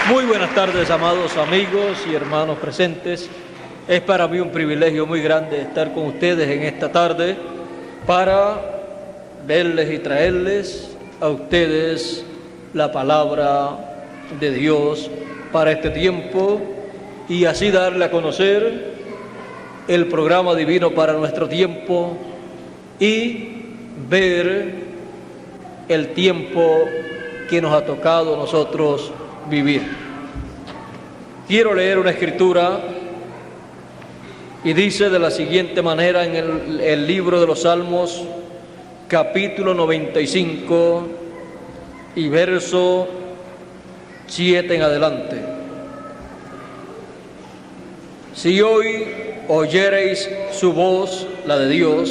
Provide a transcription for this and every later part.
Muy buenas tardes, amados amigos y hermanos presentes. Es para mí un privilegio muy grande estar con ustedes en esta tarde para verles y traerles a ustedes la palabra de Dios para este tiempo y así darle a conocer el programa divino para nuestro tiempo y ver el tiempo que nos ha tocado a nosotros vivir. Quiero leer una escritura y dice de la siguiente manera en el libro de los Salmos, capítulo 95 y verso 7 en adelante. Si hoy oyereis su voz, la de Dios,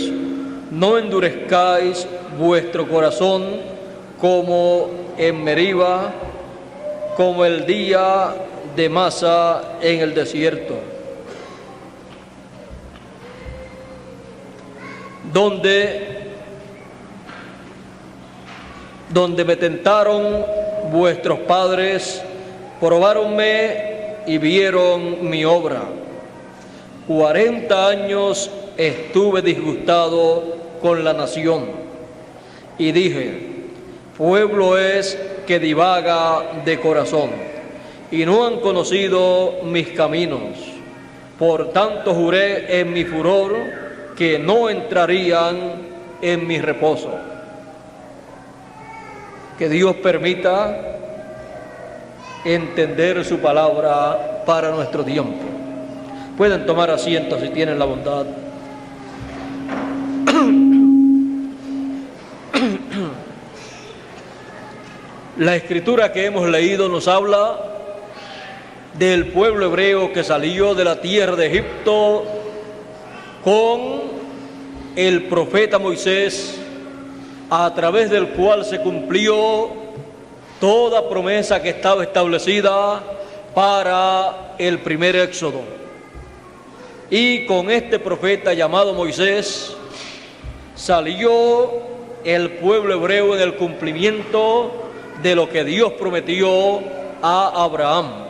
no endurezcáis vuestro corazón como en Meriba, como el día de Masa en el desierto, donde me tentaron vuestros padres, probáronme y vieron mi obra. 40 años estuve disgustado con la nación y dije: pueblo es que divaga de corazón y no han conocido mis caminos. Por tanto juré en mi furor que no entrarían en mi reposo. Que Dios permita entender su palabra para nuestro tiempo. Pueden tomar asiento si tienen la bondad. La escritura que hemos leído nos habla del pueblo hebreo que salió de la tierra de Egipto con el profeta Moisés, a través del cual se cumplió toda promesa que estaba establecida para el primer éxodo. Y con este profeta llamado Moisés salió el pueblo hebreo en el cumplimiento de lo que Dios prometió a Abraham.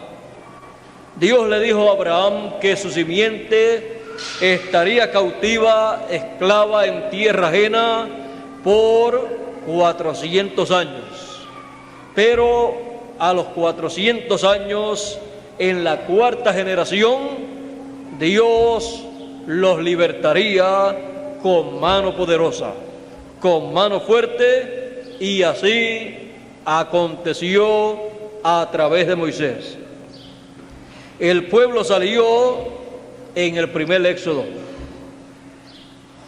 Dios le dijo a Abraham que su simiente estaría cautiva, esclava en tierra ajena por 400 años. Pero a los 400 años, en la cuarta generación, Dios los libertaría con mano poderosa, con mano fuerte, y así aconteció a través de Moisés. El pueblo salió en el primer éxodo,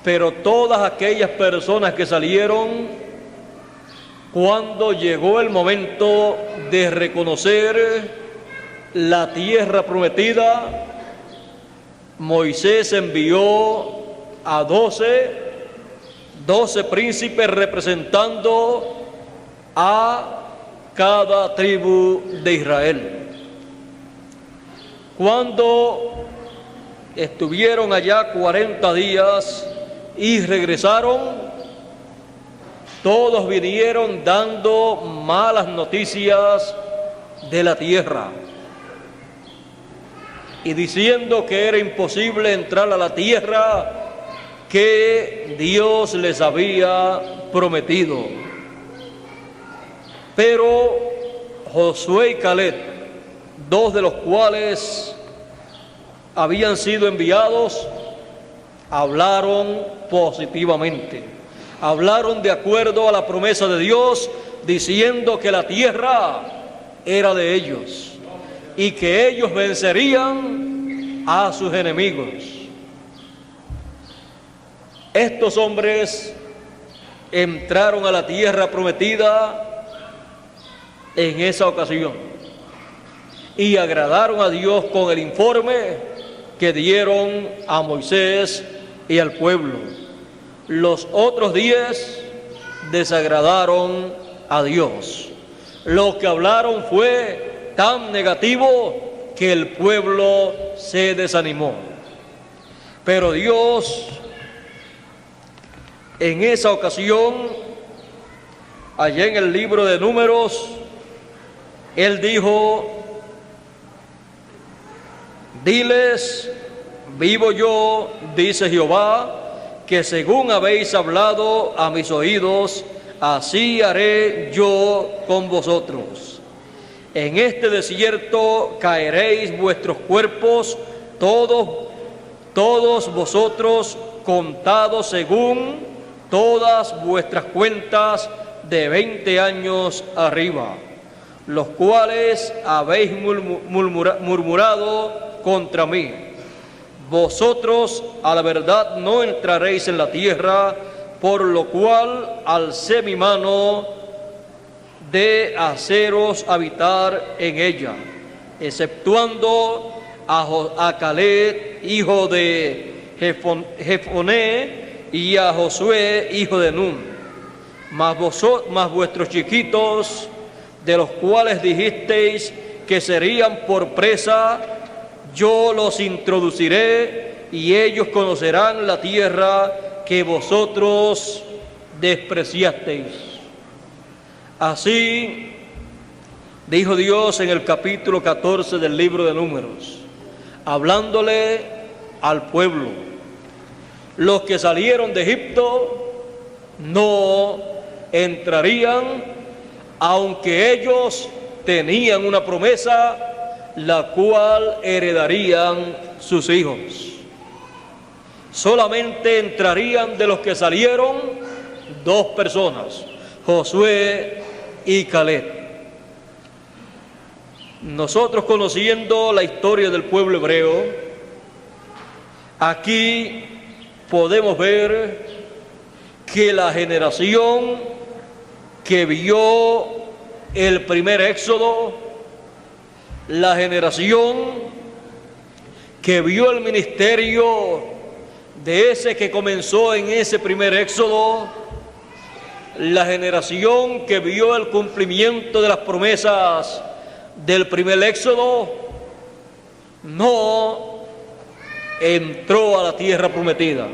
pero todas aquellas personas que salieron, cuando llegó el momento de reconocer la tierra prometida, Moisés envió a 12 príncipes representando a cada tribu de Israel. Cuando estuvieron allá 40 días y regresaron, todos vinieron dando malas noticias de la tierra y diciendo que era imposible entrar a la tierra que Dios les había prometido. Pero Josué y Caleb, dos de los cuales habían sido enviados, hablaron positivamente, hablaron de acuerdo a la promesa de Dios, diciendo que la tierra era de ellos y que ellos vencerían a sus enemigos. Estos hombres entraron a la tierra prometida en esa ocasión y agradaron a Dios con el informe que dieron a Moisés y al pueblo. Los otros 10 desagradaron a Dios. Lo que hablaron fue tan negativo que el pueblo se desanimó. Pero Dios, en esa ocasión, allá en el libro de Números, Él dijo Diles, vivo yo, dice Jehová, que según habéis hablado a mis oídos, así haré yo con vosotros. En este desierto caeréis vuestros cuerpos, todos vosotros, contados según todas vuestras cuentas de 20 años arriba, los cuales habéis murmurado contra mí. Vosotros a la verdad no entraréis en la tierra, por lo cual alcé mi mano de haceros habitar en ella, exceptuando a Caleb, hijo de Jefoné, y a Josué, hijo de Nun. Mas vuestros chiquitos, de los cuales dijisteis que serían por presa, yo los introduciré, y ellos conocerán la tierra que vosotros despreciasteis. Así dijo Dios en el capítulo 14 del libro de Números, hablándole al pueblo: los que salieron de Egipto no entrarían, aunque ellos tenían una promesa, la cual heredarían sus hijos. Solamente entrarían de los que salieron 2 personas, Josué y Caleb. Nosotros, conociendo la historia del pueblo hebreo, aquí podemos ver que la generación que vio el primer éxodo, la generación que vio el ministerio de ese que comenzó en ese primer éxodo, la generación que vio el cumplimiento de las promesas del primer éxodo, no entró a la tierra prometida.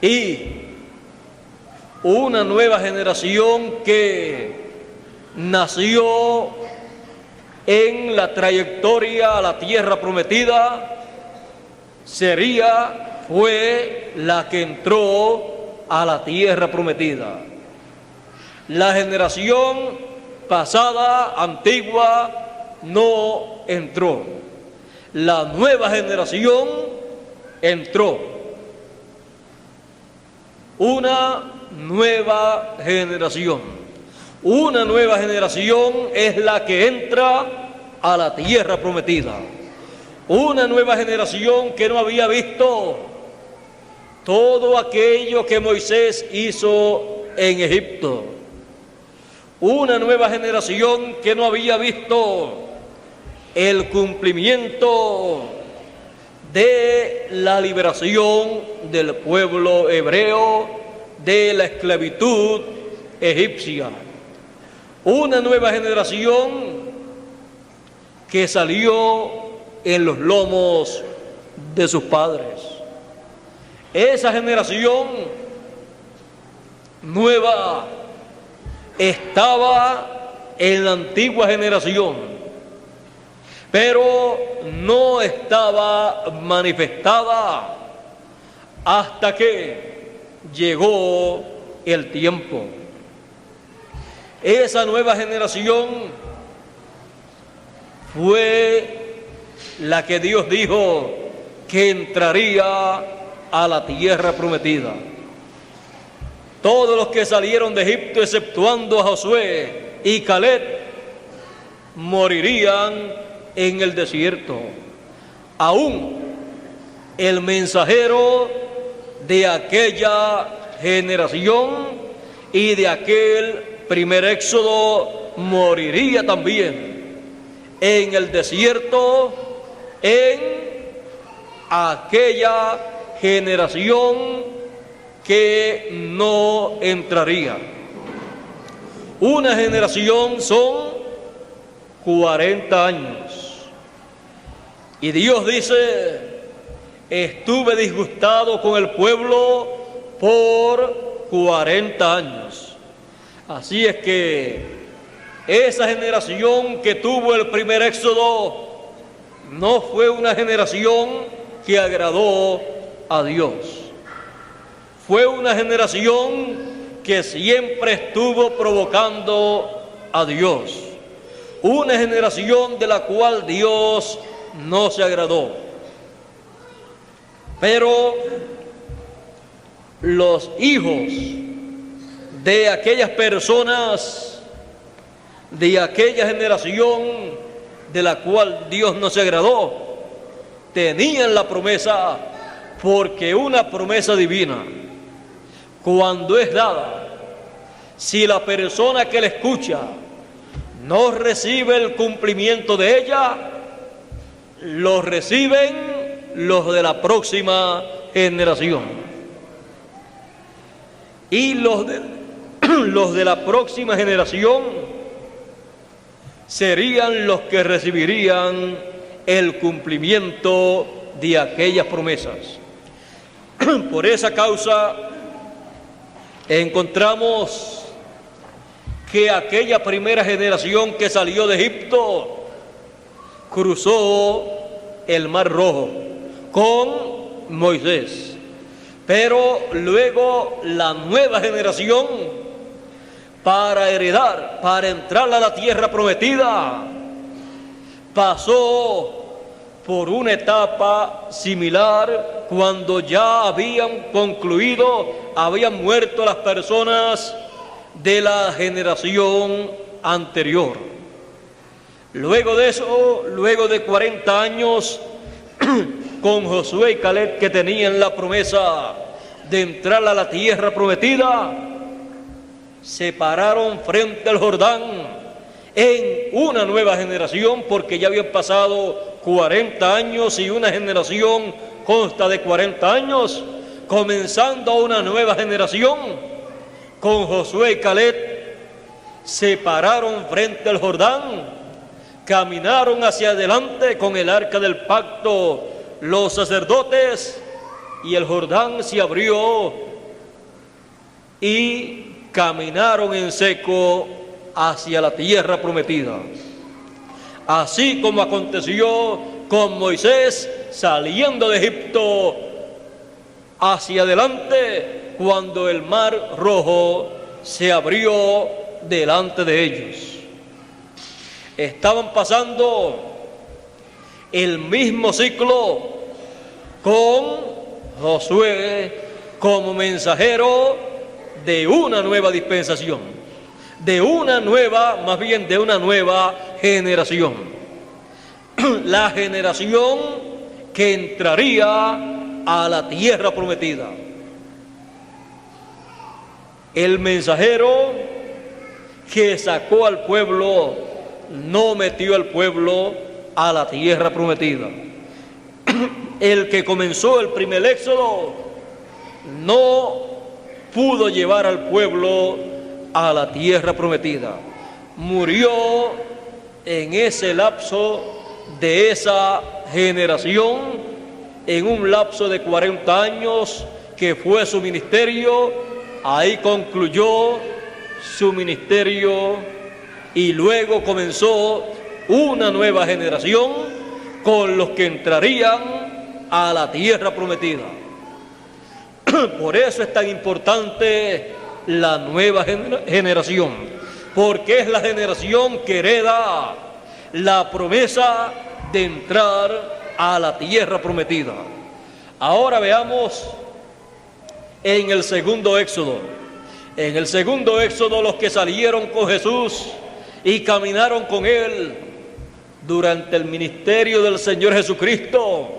Y una nueva generación que nació en la trayectoria a la tierra prometida fue la que entró a la tierra prometida. La generación pasada, antigua, no entró. La nueva generación entró. Una nueva generación. Una nueva generación es la que entra a la tierra prometida. Una nueva generación que no había visto todo aquello que Moisés hizo en Egipto. Una nueva generación que no había visto el cumplimiento de la liberación del pueblo hebreo de la esclavitud egipcia. Una nueva generación que salió en los lomos de sus padres. Esa generación nueva estaba en la antigua generación, pero no estaba manifestada hasta que llegó el tiempo. Esa nueva generación fue la que Dios dijo que entraría a la tierra prometida. Todos los que salieron de Egipto, exceptuando a Josué y Caleb, morirían en el desierto. Aún el mensajero de aquella generación y de aquel primer éxodo moriría también en el desierto, en aquella generación que no entraría. Una generación son 40 años. Y Dios dice: estuve disgustado con el pueblo por 40 años. Así es que esa generación que tuvo el primer éxodo no fue una generación que agradó a Dios. Fue una generación que siempre estuvo provocando a Dios. Una generación de la cual Dios no se agradó. Pero los hijos de aquellas personas, de aquella generación de la cual Dios no se agradó, tenían la promesa, porque una promesa divina, cuando es dada, si la persona que la escucha no recibe el cumplimiento de ella, lo reciben los de la próxima generación. Y los de la próxima generación serían los que recibirían el cumplimiento de aquellas promesas. Por esa causa encontramos que aquella primera generación que salió de Egipto cruzó el Mar Rojo con Moisés. Pero luego la nueva generación, para heredar, para entrar a la tierra prometida, pasó por una etapa similar cuando ya habían concluido, habían muerto las personas de la generación anterior. Luego de eso, luego de 40 años, con Josué y Caleb, que tenían la promesa de entrar a la tierra prometida, se pararon frente al Jordán en una nueva generación, porque ya habían pasado 40 años y una generación consta de 40 años, comenzando una nueva generación. Con Josué y Caleb se pararon frente al Jordán, caminaron hacia adelante con el arca del pacto los sacerdotes, y el Jordán se abrió y caminaron en seco hacia la tierra prometida. Así como aconteció con Moisés saliendo de Egipto hacia adelante, cuando el Mar Rojo se abrió delante de ellos. Estaban pasando el mismo ciclo con Josué como mensajero de una nueva dispensación, de una nueva generación. La generación que entraría a la tierra prometida. El mensajero que sacó al pueblo no metió al pueblo a la tierra prometida. El que comenzó el primer éxodo no pudo llevar al pueblo a la tierra prometida. Murió en ese lapso de esa generación, en un lapso de 40 años que fue su ministerio. Ahí concluyó su ministerio y luego comenzó una nueva generación con los que entrarían a la tierra prometida. Por eso es tan importante la nueva generación, porque es la generación que hereda la promesa de entrar a la tierra prometida. Ahora veamos en el segundo éxodo. En el segundo éxodo, los que salieron con Jesús y caminaron con Él durante el ministerio del Señor Jesucristo,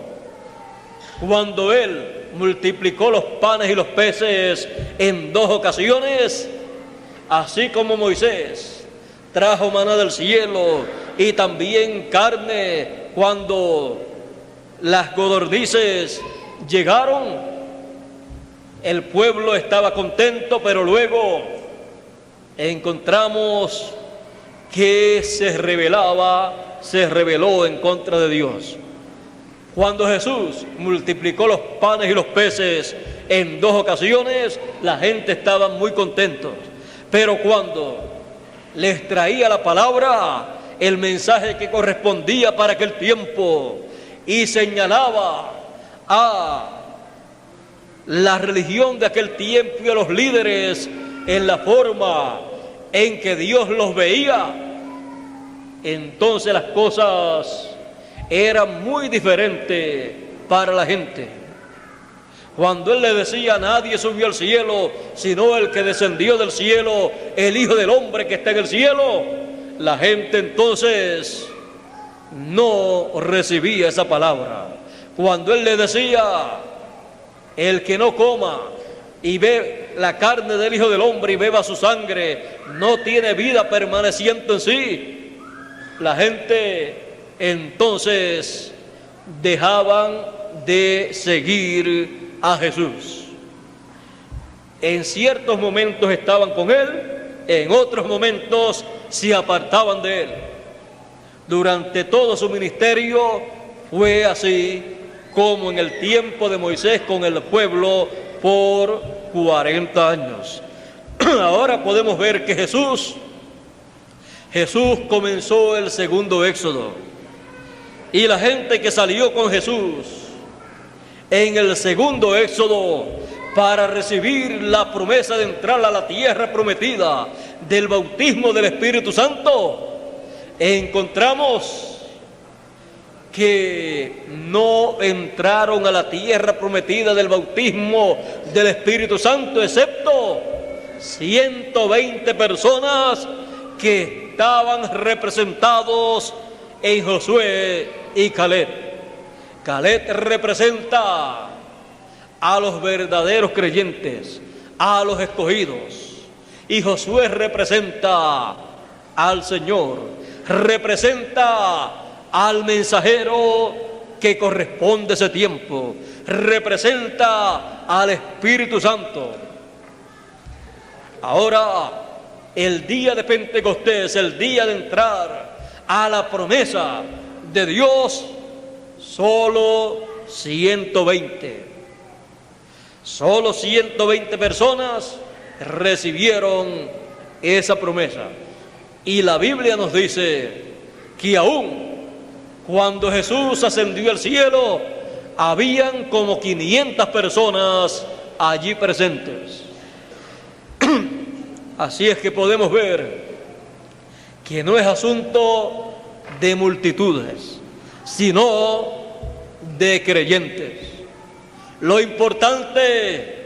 cuando Él multiplicó los panes y los peces en 2 ocasiones, así como Moisés trajo maná del cielo y también carne cuando las codornices llegaron. El pueblo estaba contento, pero luego encontramos que se rebeló en contra de Dios. Cuando Jesús multiplicó los panes y los peces en 2 ocasiones, la gente estaba muy contentos. Pero cuando les traía la palabra, el mensaje que correspondía para aquel tiempo y señalaba a la religión de aquel tiempo y a los líderes en la forma en que Dios los veía, entonces las cosas eran muy diferentes para la gente. Cuando Él le decía: nadie subió al cielo, sino el que descendió del cielo, el Hijo del Hombre que está en el cielo, la gente entonces no recibía esa palabra. Cuando Él le decía: el que no coma y ve la carne del Hijo del Hombre y beba su sangre, no tiene vida permaneciente en sí, la gente entonces dejaban de seguir a Jesús. En ciertos momentos estaban con Él, en otros momentos se apartaban de Él. Durante todo su ministerio fue así, como en el tiempo de Moisés con el pueblo por 40 años. Ahora podemos ver que Jesús comenzó el segundo éxodo, y la gente que salió con Jesús en el segundo éxodo para recibir la promesa de entrar a la tierra prometida del bautismo del Espíritu Santo, encontramos que no entraron a la tierra prometida del bautismo del Espíritu Santo, excepto 120 personas que estaban representados en Josué y Caleb. Caleb representa a los verdaderos creyentes, a los escogidos, y Josué representa al Señor, representa al mensajero que corresponde a ese tiempo, representa al Espíritu Santo. Ahora, el día de Pentecostés, el día de entrar a la promesa de Dios, solo 120 personas recibieron esa promesa. Y la Biblia nos dice que aún cuando Jesús ascendió al cielo, habían como 500 personas allí presentes. Así es que podemos ver que no es asunto de multitudes, sino de creyentes. Lo importante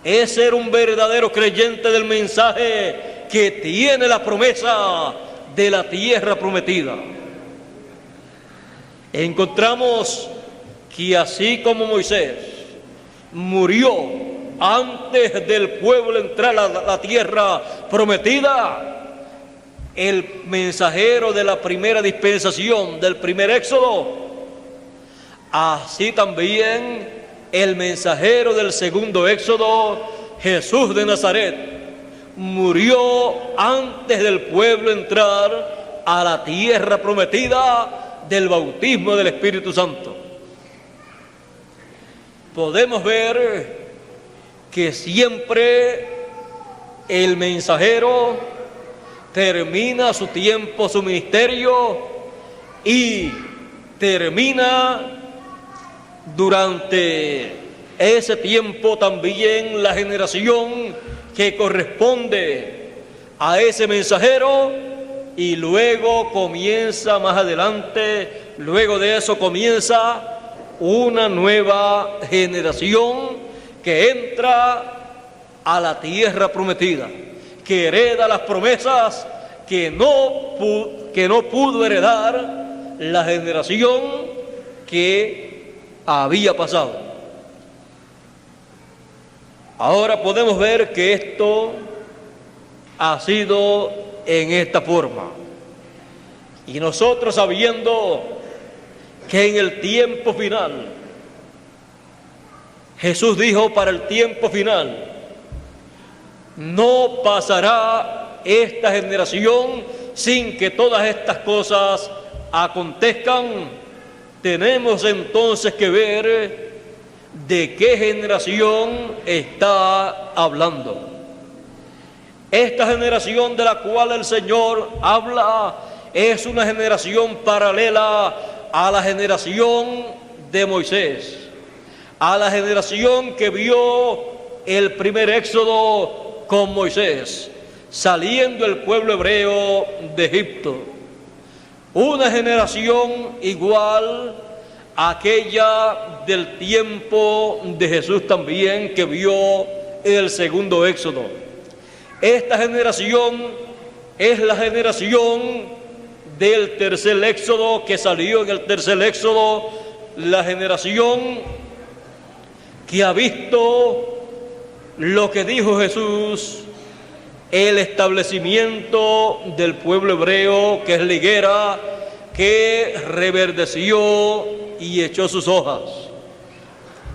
es ser un verdadero creyente del mensaje que tiene la promesa de la tierra prometida. Encontramos que así como Moisés murió antes del pueblo entrar a la tierra prometida, el mensajero de la primera dispensación, del primer éxodo, así también el mensajero del segundo éxodo, Jesús de Nazaret, murió antes del pueblo entrar a la tierra prometida del bautismo del Espíritu Santo. Podemos ver que siempre el mensajero termina su tiempo, su ministerio, y termina durante ese tiempo también la generación que corresponde a ese mensajero, y luego comienza más adelante, luego de eso comienza una nueva generación que entra a la tierra prometida, que hereda las promesas que no pudo heredar la generación que había pasado. Ahora podemos ver que esto ha sido en esta forma, y nosotros, sabiendo que en el tiempo final, Jesús dijo: para el tiempo final no pasará esta generación sin que todas estas cosas acontezcan. Tenemos entonces que ver de qué generación está hablando. Esta generación de la cual el Señor habla es una generación paralela a la generación de Moisés, a la generación que vio el primer éxodo con Moisés, saliendo el pueblo hebreo de Egipto. Una generación igual a aquella del tiempo de Jesús también, que vio el segundo éxodo. Esta generación es la generación del tercer éxodo, que salió en el tercer éxodo, la generación que ha visto lo que dijo Jesús, el establecimiento del pueblo hebreo, que es la higuera que reverdeció y echó sus hojas.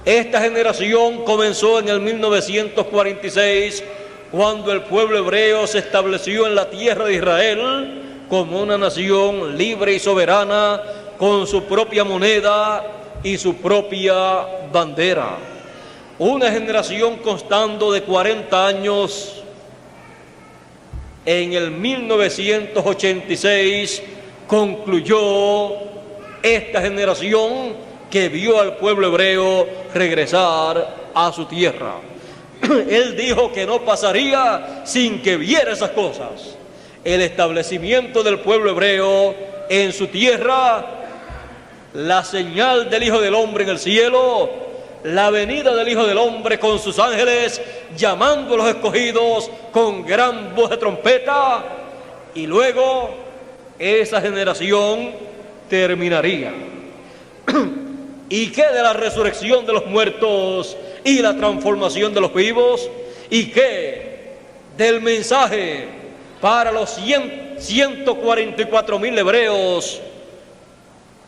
Esta generación comenzó en el 1946, cuando el pueblo hebreo se estableció en la tierra de Israel como una nación libre y soberana, con su propia moneda y su propia bandera. Una generación constando de 40 años. En el 1986 concluyó esta generación que vio al pueblo hebreo regresar a su tierra. Él dijo que no pasaría sin que viera esas cosas: el establecimiento del pueblo hebreo en su tierra, la señal del Hijo del Hombre en el cielo, la venida del Hijo del Hombre con sus ángeles, llamando a los escogidos con gran voz de trompeta, y luego esa generación terminaría. ¿Y qué de la resurrección de los muertos y la transformación de los vivos? ¿Y qué del mensaje para los 144,000 hebreos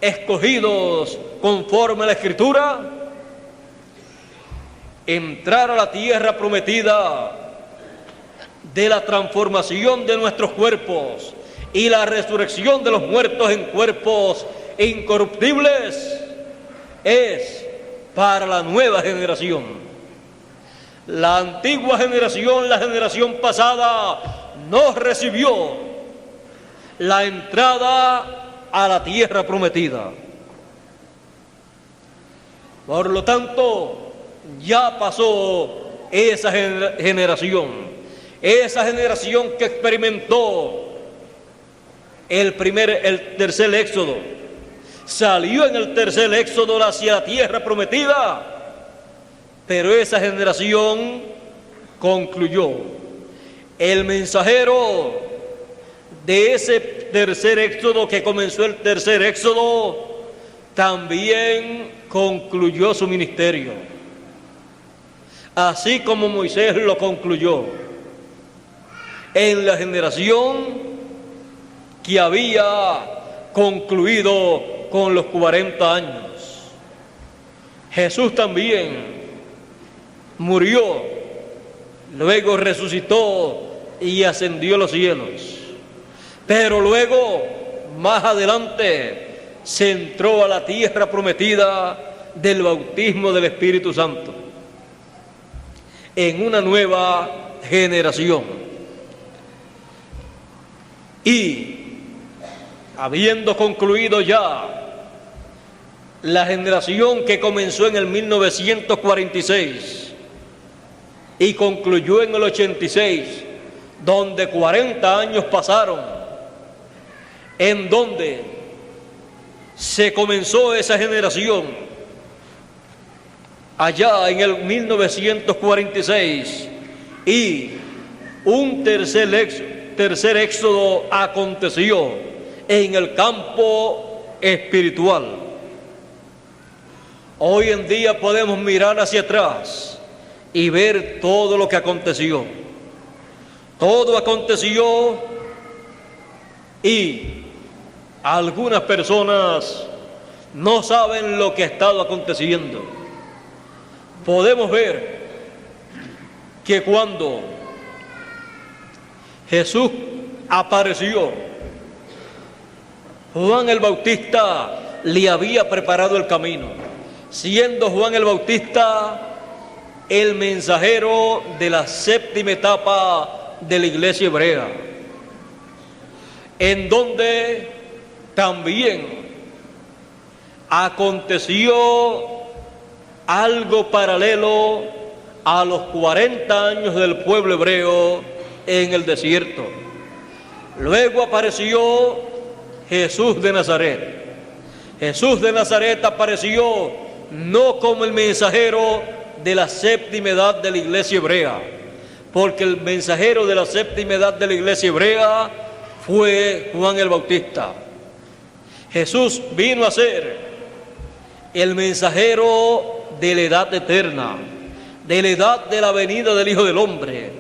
escogidos conforme a la Escritura? Entrar a la tierra prometida, de la transformación de nuestros cuerpos y la resurrección de los muertos en cuerpos incorruptibles, es para la nueva generación. La antigua generación, la generación pasada, no recibió la entrada a la tierra prometida. Por lo tanto, ya pasó esa generación que experimentó el tercer éxodo, salió en el tercer éxodo hacia la tierra prometida, pero esa generación concluyó. El mensajero de ese tercer éxodo, que comenzó el tercer éxodo, también concluyó su ministerio, así como Moisés lo concluyó en la generación que había concluido con los 40 años. Jesús también murió, luego resucitó y ascendió a los cielos, pero luego, más adelante, se entró a la tierra prometida del bautismo del Espíritu Santo, en una nueva generación. Y habiendo concluido ya la generación que comenzó en el 1946 y concluyó en el 86, donde 40 años pasaron, en donde se comenzó esa generación, allá en el 1946, y un tercer éxodo aconteció en el campo espiritual. Hoy en día podemos mirar hacia atrás y ver todo lo que aconteció. Todo aconteció, y algunas personas no saben lo que ha estado aconteciendo. Podemos ver que cuando Jesús apareció, Juan el Bautista le había preparado el camino, siendo Juan el Bautista el mensajero de la séptima etapa de la iglesia hebrea. en donde también aconteció algo paralelo a los 40 años del pueblo hebreo en el desierto. Luego apareció Jesús de Nazaret. Jesús de Nazaret apareció no como el mensajero de la séptima edad de la iglesia hebrea, porque el mensajero de la séptima edad de la iglesia hebrea fue Juan el Bautista. Jesús vino a ser el mensajero de la edad eterna, de la edad de la venida del Hijo del Hombre,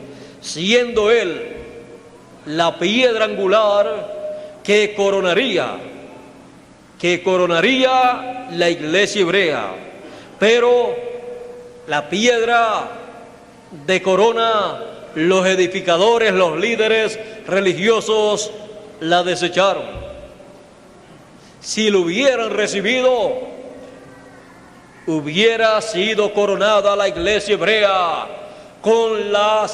siendo Él la piedra angular que coronaría la iglesia hebrea. Pero la piedra de corona, los edificadores, los líderes religiosos la desecharon. Si lo hubieran recibido, hubiera sido coronada la iglesia hebrea con la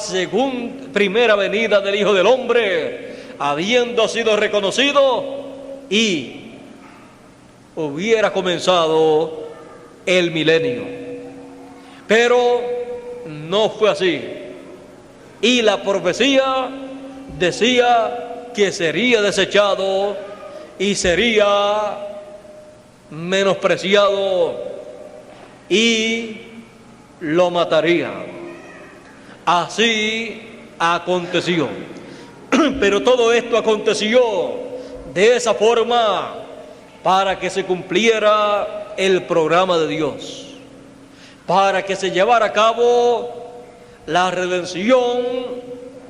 primera venida del Hijo del Hombre, habiendo sido reconocido, y hubiera comenzado el milenio. Pero no fue así. Y la profecía decía que sería desechado y sería menospreciado y lo mataría. Así aconteció. Pero todo esto aconteció de esa forma para que se cumpliera el programa de Dios, para que se llevara a cabo la redención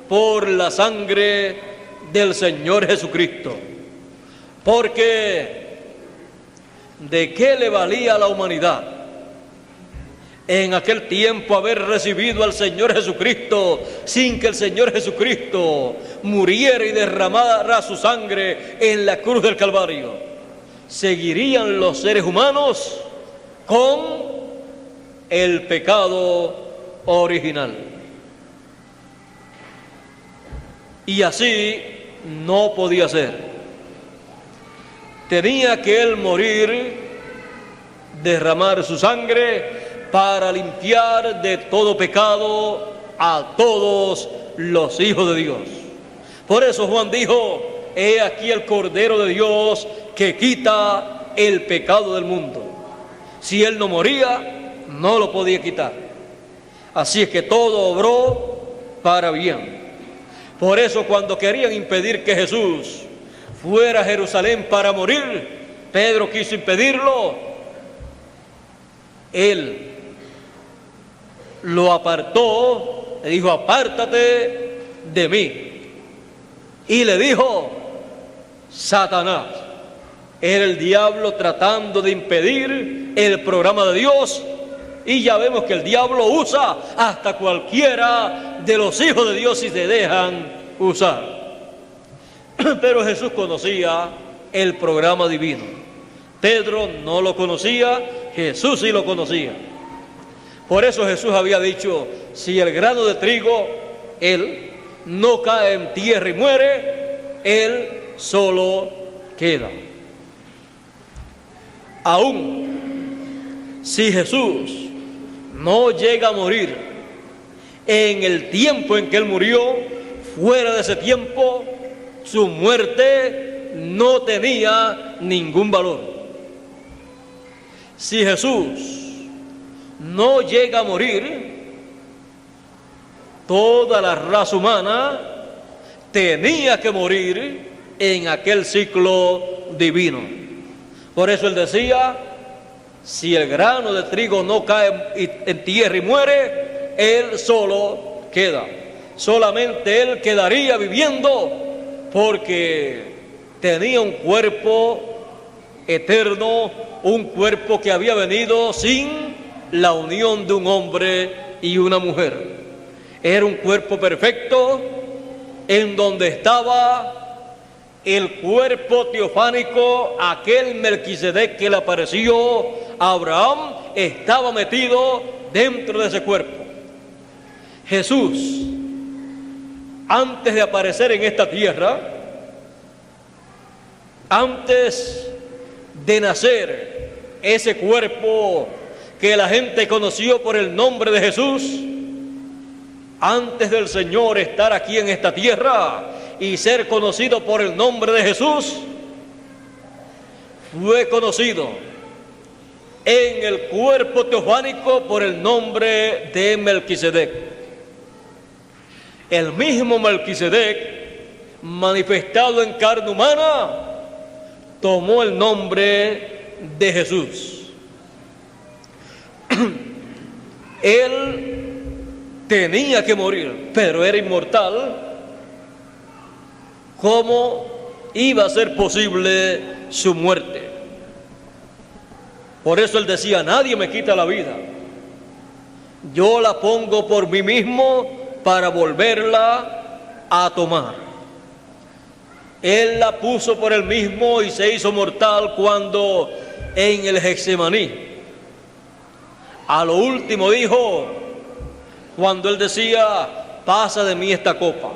por la sangre del Señor Jesucristo. Porque ¿de qué le valía a la humanidad en aquel tiempo haber recibido al Señor Jesucristo sin que el Señor Jesucristo muriera y derramara su sangre en la cruz del Calvario? Seguirían los seres humanos con el pecado original. Y así no podía ser. Tenía que Él morir, derramar su sangre para limpiar de todo pecado a todos los hijos de Dios. Por eso Juan dijo: he aquí el Cordero de Dios que quita el pecado del mundo. Si Él no moría, no lo podía quitar. Así es que todo obró para bien. Por eso cuando querían impedir que Jesús fuera a Jerusalén para morir, Pedro quiso impedirlo. Él lo apartó, le dijo: apártate de mí. Y le dijo: Satanás. Era el diablo tratando de impedir el programa de Dios. Y ya vemos que el diablo usa hasta cualquiera de los hijos de Dios si se dejan usar. Pero Jesús conocía el programa divino. Pedro no lo conocía, Jesús sí lo conocía. Por eso Jesús había dicho: si el grano de trigo, él, no cae en tierra y muere, él solo queda. Aún si Jesús no llega a morir en el tiempo en que Él murió, fuera de ese tiempo, su muerte no tenía ningún valor. Si Jesús no llega a morir, toda la raza humana tenía que morir en aquel ciclo divino. Por eso Él decía: si el grano de trigo no cae en tierra y muere, Él solo queda. Solamente Él quedaría viviendo, porque tenía un cuerpo eterno, un cuerpo que había venido sin la unión de un hombre y una mujer. Era un cuerpo perfecto en donde estaba el cuerpo teofánico, aquel Melquisedec que le apareció a Abraham, estaba metido dentro de ese cuerpo. Jesús, antes de aparecer en esta tierra, Antes de nacer ese cuerpo que la gente conoció por el nombre de Jesús, antes del Señor estar aquí en esta tierra y ser conocido por el nombre de Jesús, fue conocido en el cuerpo teofánico por el nombre de Melquisedec. El mismo Melquisedec, manifestado en carne humana, tomó el nombre de Jesús. Él tenía que morir, pero era inmortal. ¿Cómo iba a ser posible su muerte? Por eso él decía: nadie me quita la vida, yo la pongo por mí mismo para volverla a tomar. Él la puso por él mismo y se hizo mortal cuando en el Getsemaní, a lo último dijo, cuando él decía: pasa de mí esta copa.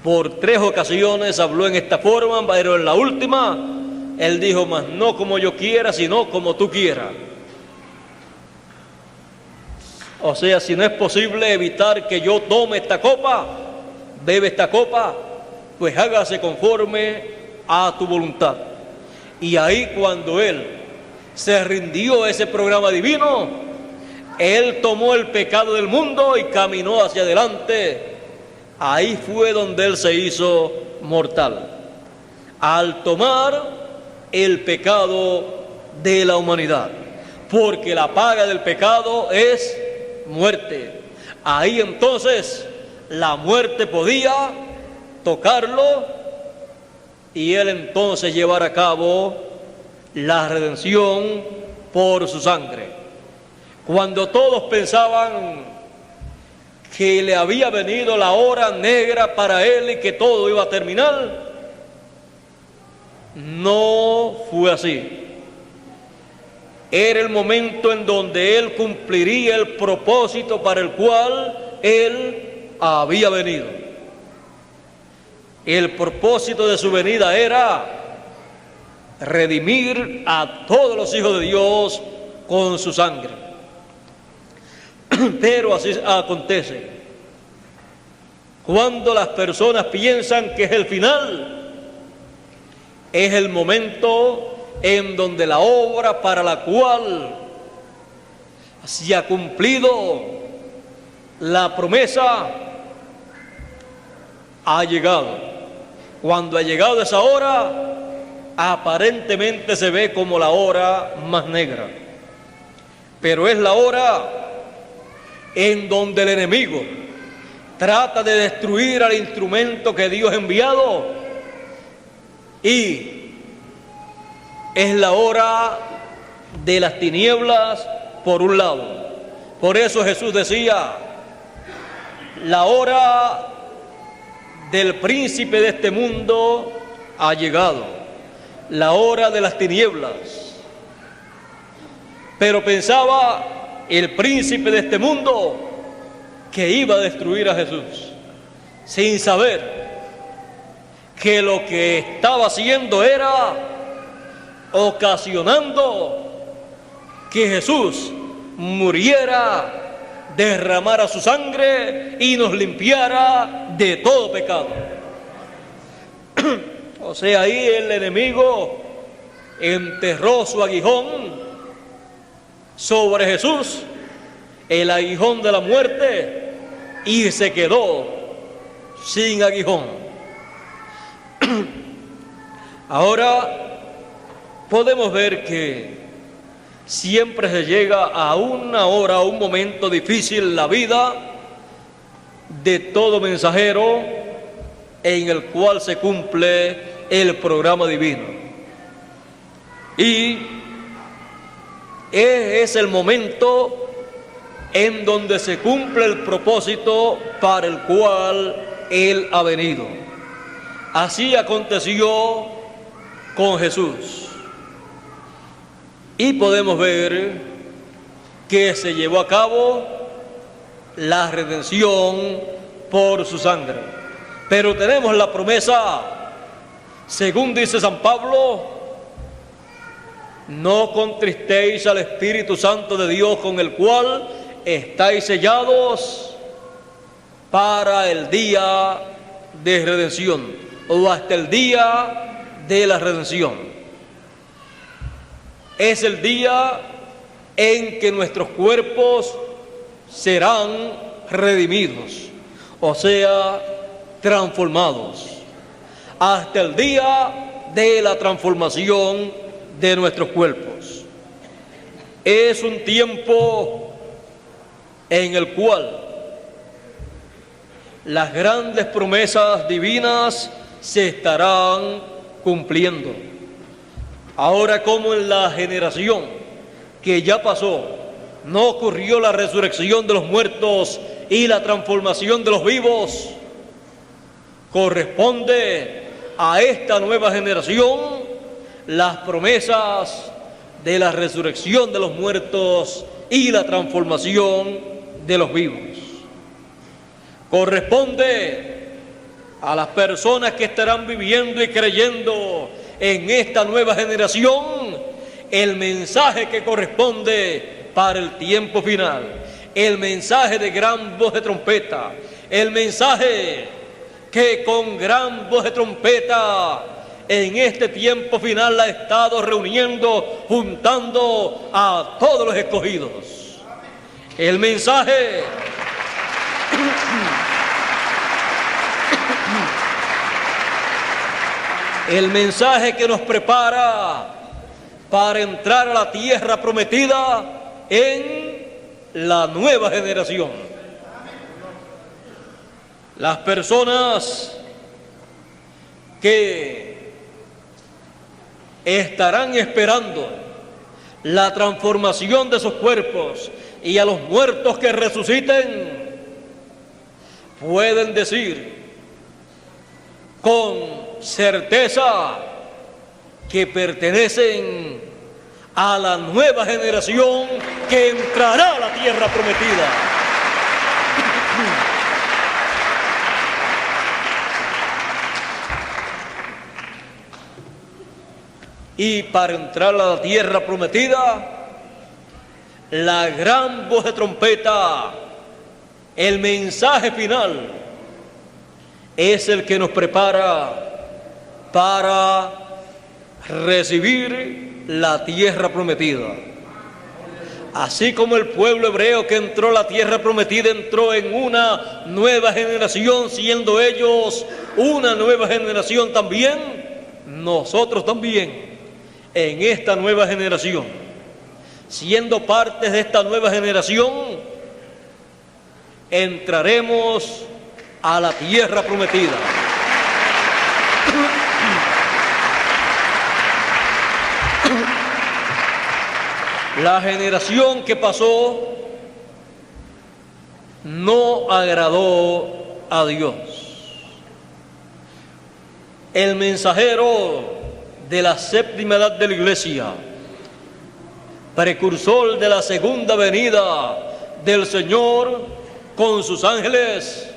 Por 3 ocasiones habló en esta forma, pero en la última él dijo: mas no como yo quiera, sino como tú quieras. O sea, si no es posible evitar que yo tome esta copa, bebe esta copa, pues hágase conforme a tu voluntad. Y ahí, cuando él se rindió a ese programa divino, él tomó el pecado del mundo y caminó hacia adelante. Ahí fue donde él se hizo mortal, al tomar el pecado de la humanidad, porque la paga del pecado es muerte. Ahí entonces la muerte podía tocarlo y él entonces llevar a cabo la redención por su sangre. Cuando todos pensaban que le había venido la hora negra para él y que todo iba a terminar, no fue así. Era el momento en donde él cumpliría el propósito para el cual él había venido. El propósito de su venida era redimir a todos los hijos de Dios con su sangre. Pero así acontece. Cuando las personas piensan que es el final, es el momento en donde la obra para la cual se ha cumplido la promesa ha llegado. Cuando ha llegado esa hora, aparentemente se ve como la hora más negra, pero es la hora en donde el enemigo trata de destruir al instrumento que Dios ha enviado, y es la hora de las tinieblas por un lado. Por eso Jesús decía: la hora del príncipe de este mundo ha llegado, la hora de las tinieblas. Pero pensaba el príncipe de este mundo que iba a destruir a Jesús, sin saber que lo que estaba haciendo era ocasionando que Jesús muriera, derramara su sangre y nos limpiara de todo pecado. O sea, ahí el enemigo enterró su aguijón sobre Jesús, el aguijón de la muerte, y se quedó sin aguijón. Ahora podemos ver que siempre se llega a una hora, a un momento difícil en la vida de todo mensajero, en el cual se cumple el programa divino. Y es el momento en donde se cumple el propósito para el cual Él ha venido. Así aconteció con Jesús. Y podemos ver que se llevó a cabo la redención por su sangre. Pero tenemos la promesa Según dice San Pablo, no contristéis al Espíritu Santo de Dios, con el cual estáis sellados para el día de redención, o hasta el día de la redención. Es el día en que nuestros cuerpos serán redimidos, o sea, transformados, hasta el día de la transformación de nuestros cuerpos. Es un tiempo en el cual las grandes promesas divinas se estarán cumpliendo. Ahora, como en la generación que ya pasó no ocurrió la resurrección de los muertos y la transformación de los vivos, corresponde a esta nueva generación las promesas de la resurrección de los muertos y la transformación de los vivos. Corresponde a las personas que estarán viviendo y creyendo en esta nueva generación el mensaje que corresponde para el tiempo final, el mensaje de gran voz de trompeta, el mensaje que con gran voz de trompeta en este tiempo final ha estado reuniendo, juntando a todos los escogidos. El mensaje que nos prepara para entrar a la tierra prometida en la nueva generación. Las personas que estarán esperando la transformación de sus cuerpos y a los muertos que resuciten, pueden decir con certeza que pertenecen a la nueva generación que entrará a la tierra prometida. Y para entrar a la tierra prometida, la gran voz de trompeta, el mensaje final, es el que nos prepara para recibir la tierra prometida. Así como el pueblo hebreo que entró a la tierra prometida entró en una nueva generación, siendo ellos una nueva generación también, nosotros también en esta nueva generación, siendo partes de esta nueva generación, entraremos a la tierra prometida. La generación que pasó no agradó a Dios. El mensajero de la séptima edad de la iglesia, precursor de la segunda venida del Señor con sus ángeles,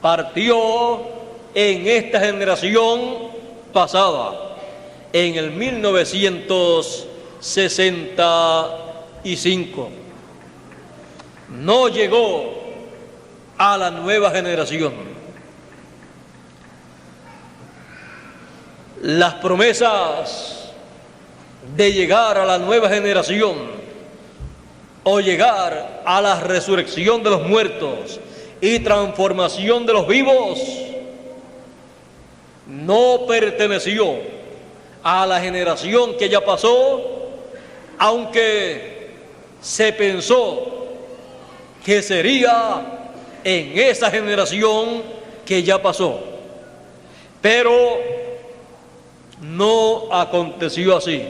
partió en esta generación pasada, en el 1965. No llegó a la nueva generación. Las promesas de llegar a la nueva generación o llegar a la resurrección de los muertos y transformación de los vivos no perteneció a la generación que ya pasó, aunque se pensó que sería en esa generación que ya pasó, pero no aconteció así.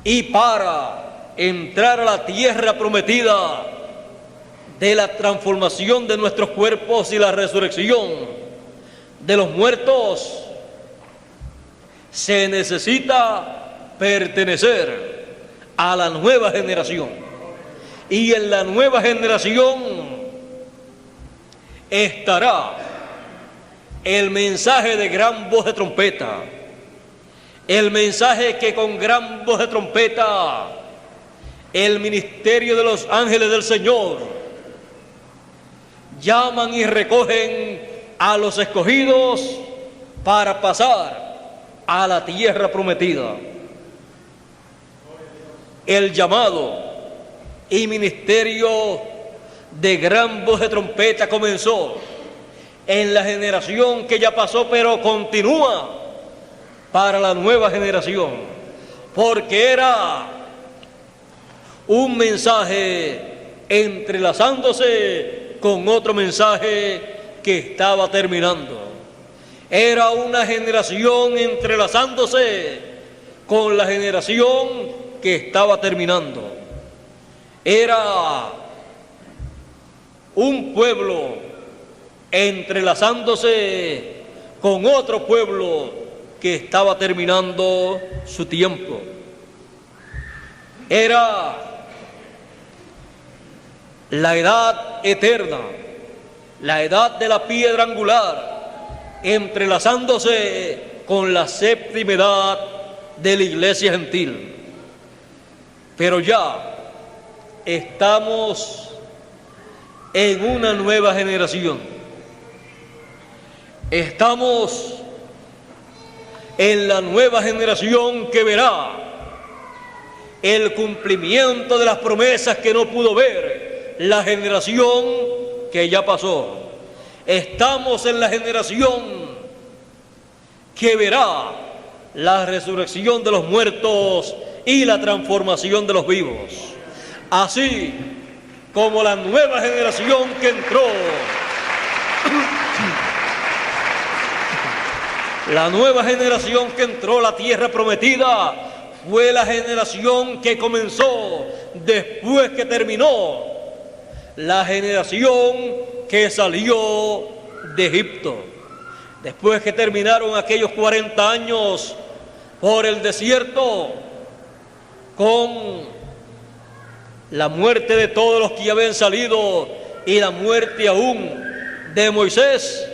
Y para entrar a la tierra prometida de la transformación de nuestros cuerpos y la resurrección de los muertos, se necesita pertenecer a la nueva generación. Y en la nueva generación estará el mensaje de gran voz de trompeta, el mensaje que con gran voz de trompeta el ministerio de los ángeles del Señor llaman y recogen a los escogidos para pasar a la tierra prometida. El llamado y ministerio de gran voz de trompeta comenzó en la generación que ya pasó, pero continúa para la nueva generación, porque era un mensaje entrelazándose con otro mensaje que estaba terminando. Era una generación entrelazándose con la generación que estaba terminando. Era un pueblo entrelazándose con otro pueblo que estaba terminando su tiempo. Era la edad eterna, la edad de la piedra angular, entrelazándose con la séptima edad de la iglesia gentil. Pero ya estamos en una nueva generación. Estamos en la nueva generación que verá el cumplimiento de las promesas que no pudo ver la generación que ya pasó. Estamos en la generación que verá la resurrección de los muertos y la transformación de los vivos. Así como la nueva generación que entró, la nueva generación que entró a la tierra prometida fue la generación que comenzó después que terminó la generación que salió de Egipto. Después que terminaron aquellos 40 años por el desierto con la muerte de todos los que habían salido y la muerte aún de Moisés,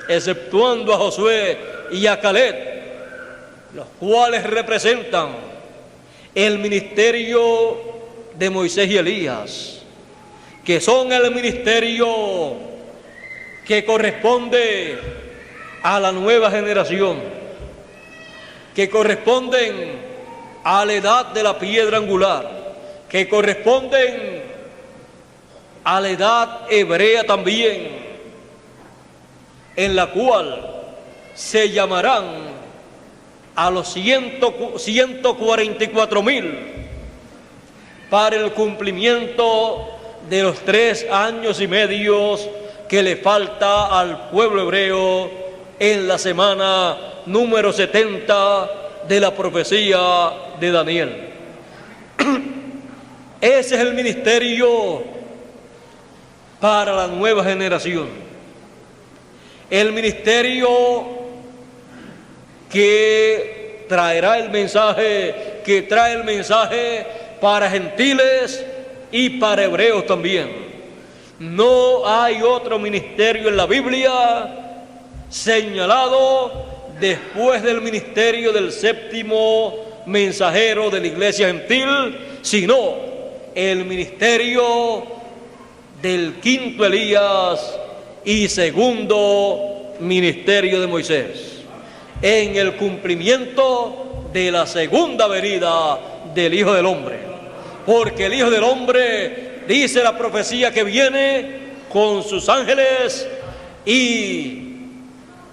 exceptuando a Josué y a Caleb, los cuales representan el ministerio de Moisés y Elías, que son el ministerio que corresponde a la nueva generación, que corresponden a la edad de la piedra angular, que corresponden a la edad hebrea también, en la cual se llamarán a los 144,000 para el cumplimiento de los 3 años y medio que le falta al pueblo hebreo en la semana número 70 de la profecía de Daniel. Ese es el ministerio para la nueva generación. El ministerio que traerá el mensaje, que trae el mensaje para gentiles y para hebreos también. No hay otro ministerio en la Biblia señalado después del ministerio del séptimo mensajero de la iglesia gentil, sino el ministerio del quinto Elías y segundo ministerio de Moisés, en el cumplimiento de la segunda venida del Hijo del Hombre. Porque el Hijo del Hombre, dice la profecía, que viene con sus ángeles y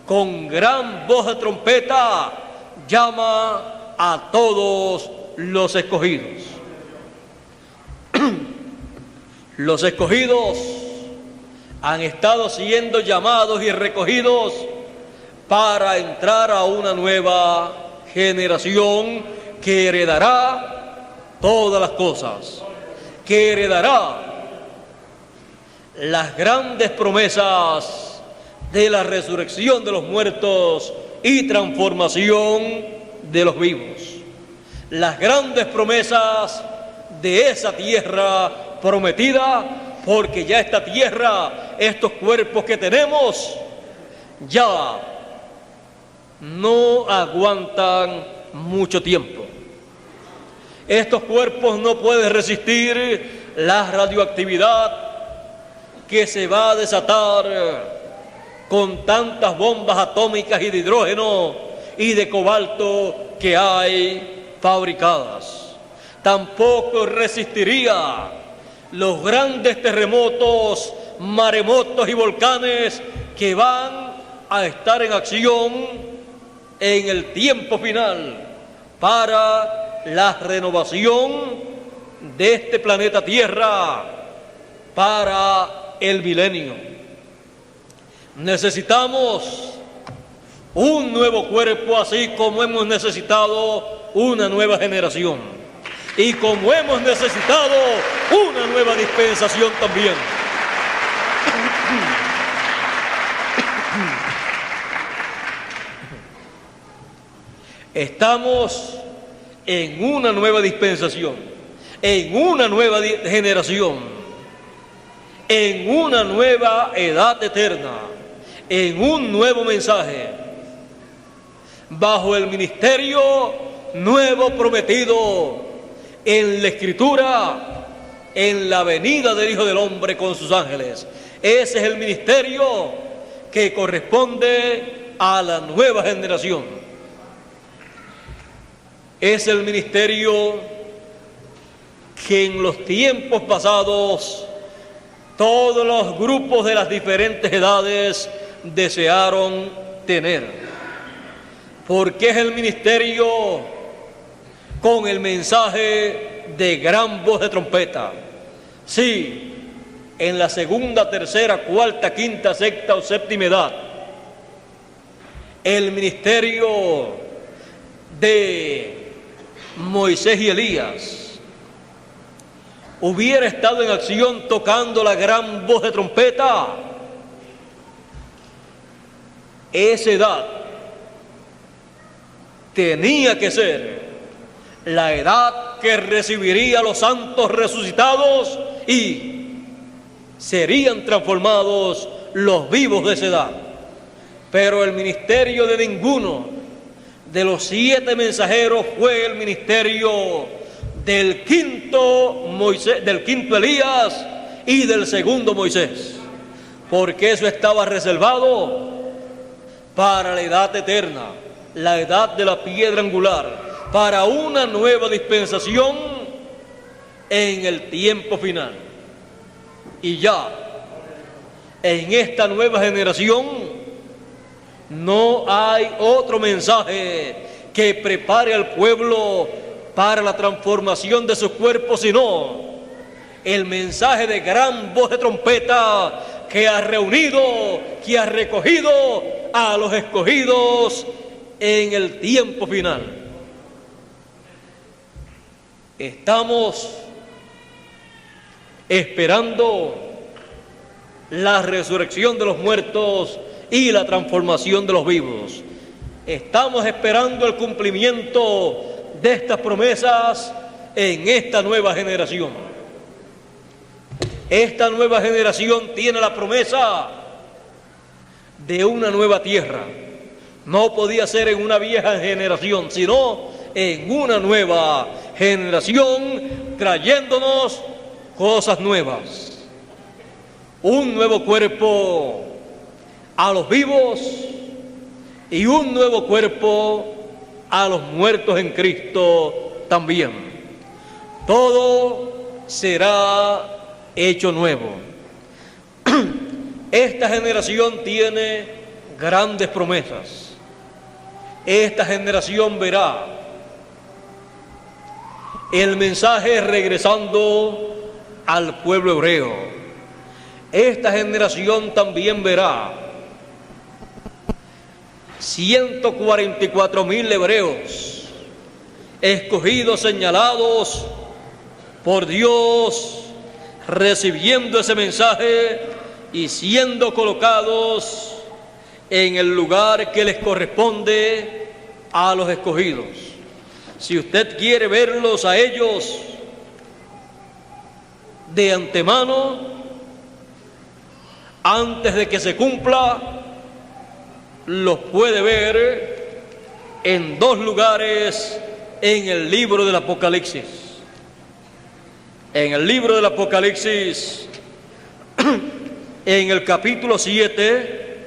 con gran voz de trompeta llama a todos los escogidos. Los escogidos han estado siendo llamados y recogidos para entrar a una nueva generación que heredará todas las cosas, que heredará las grandes promesas de la resurrección de los muertos y transformación de los vivos. Las grandes promesas de esa tierra prometida, porque ya esta tierra, estos cuerpos que tenemos, ya no aguantan mucho tiempo. Estos cuerpos no pueden resistir la radioactividad que se va a desatar con tantas bombas atómicas y de hidrógeno y de cobalto que hay fabricadas. Tampoco resistiría los grandes terremotos, maremotos y volcanes que van a estar en acción en el tiempo final para la renovación de este planeta Tierra para el milenio. Necesitamos un nuevo cuerpo, así como hemos necesitado una nueva generación y como hemos necesitado una nueva dispensación también. Estamos en una nueva dispensación, en una nueva generación, en una nueva edad eterna, en un nuevo mensaje, bajo el ministerio nuevo prometido en la Escritura, en la venida del Hijo del Hombre con sus ángeles. Ese es el ministerio que corresponde a la nueva generación. Es el ministerio que en los tiempos pasados todos los grupos de las diferentes edades desearon tener, porque es el ministerio con el mensaje de gran voz de trompeta. Sí, en la segunda, tercera, cuarta, quinta, sexta o séptima edad, el ministerio de Moisés y Elías hubiera estado en acción tocando la gran voz de trompeta. Esa edad tenía que ser la edad que recibiría a los santos resucitados y serían transformados los vivos de esa edad. Pero el ministerio de ninguno de los 7 mensajeros fue el ministerio del quinto Moisés, del quinto Elías y del segundo Moisés, porque eso estaba reservado para la edad eterna, la edad de la piedra angular, para una nueva dispensación en el tiempo final. Y ya en esta nueva generación no hay otro mensaje que prepare al pueblo para la transformación de sus cuerpos, sino el mensaje de gran voz de trompeta que ha reunido, que ha recogido a los escogidos en el tiempo final. Estamos esperando la resurrección de los muertos y la transformación de los vivos. Estamos esperando el cumplimiento de estas promesas en esta nueva generación. Esta nueva generación tiene la promesa de una nueva tierra. No podía ser en una vieja generación, sino en una nueva generación, trayéndonos cosas nuevas. Un nuevo cuerpo a los vivos y un nuevo cuerpo a los muertos en Cristo también. Todo será hecho nuevo. Esta generación tiene grandes promesas. Esta generación verá el mensaje regresando al pueblo hebreo. Esta generación también verá 144,000 hebreos escogidos, señalados por Dios, recibiendo ese mensaje y siendo colocados en el lugar que les corresponde a los escogidos. Si usted quiere verlos a ellos de antemano, antes de que se cumpla, los puede ver en dos lugares en el libro del Apocalipsis. En el libro del Apocalipsis, en el capítulo 7,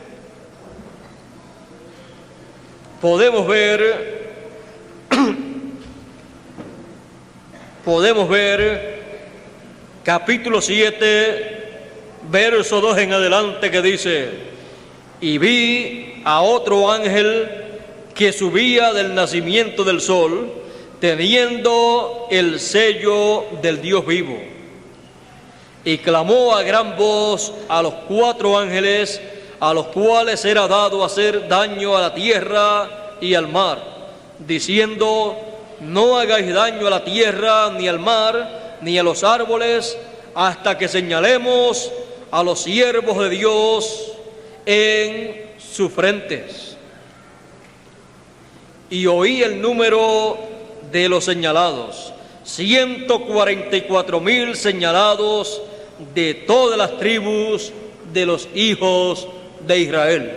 podemos ver capítulo 7, verso 2 en adelante, que dice: y vi a otro ángel que subía del nacimiento del sol, teniendo el sello del Dios vivo, y clamó a gran voz a los 4 ángeles, a los cuales era dado hacer daño a la tierra y al mar, diciendo: no hagáis daño a la tierra, ni al mar, ni a los árboles, hasta que señalemos a los siervos de Dios en sus frentes. Y oí el número de los señalados, 144,000 señalados de todas las tribus de los hijos de Israel.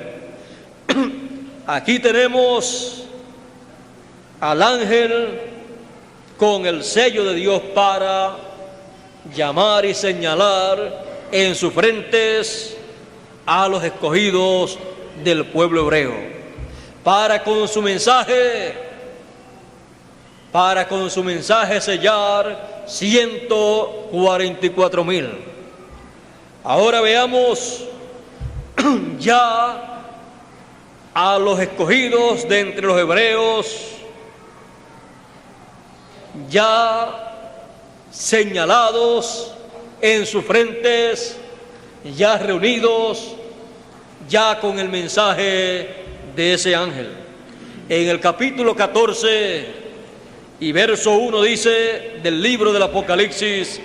Aquí tenemos al ángel con el sello de Dios para llamar y señalar en sus frentes a los escogidos del pueblo hebreo, para con su mensaje sellar 144,000. Ahora veamos ya a los escogidos de entre los hebreos, ya señalados en sus frentes, ya reunidos, ya con el mensaje de ese ángel. En el capítulo 14 y verso 1 dice del libro del Apocalipsis: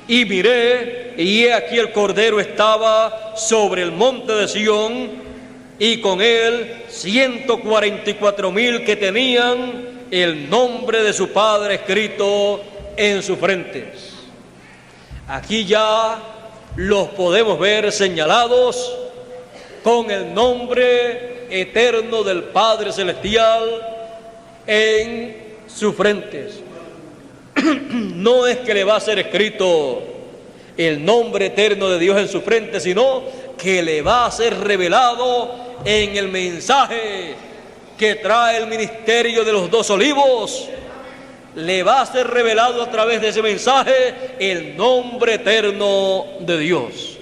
y miré, y he aquí el Cordero estaba sobre el monte de Sión, y con él 144,000 que tenían el nombre de su Padre escrito en sus frentes. Aquí ya los podemos ver señalados con el nombre eterno del Padre Celestial en sus frentes. No es que le va a ser escrito el nombre eterno de Dios en su frente, sino que le va a ser revelado en el mensaje que trae el ministerio de los 2 olivos. Le va a ser revelado a través de ese mensaje el nombre eterno de Dios.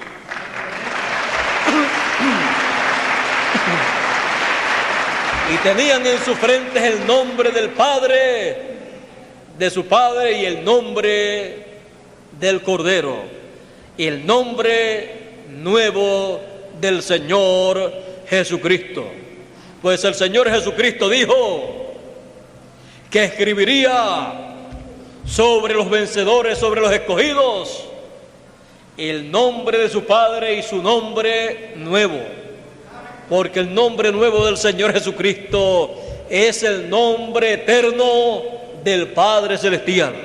Y tenían en sus frentes el nombre del Padre, de su Padre, y el nombre del Cordero, y el nombre nuevo del Señor Jesucristo. Pues el Señor Jesucristo dijo que escribiría sobre los vencedores, sobre los escogidos, el nombre de su Padre y su nombre nuevo, porque el nombre nuevo del Señor Jesucristo es el nombre eterno del Padre Celestial,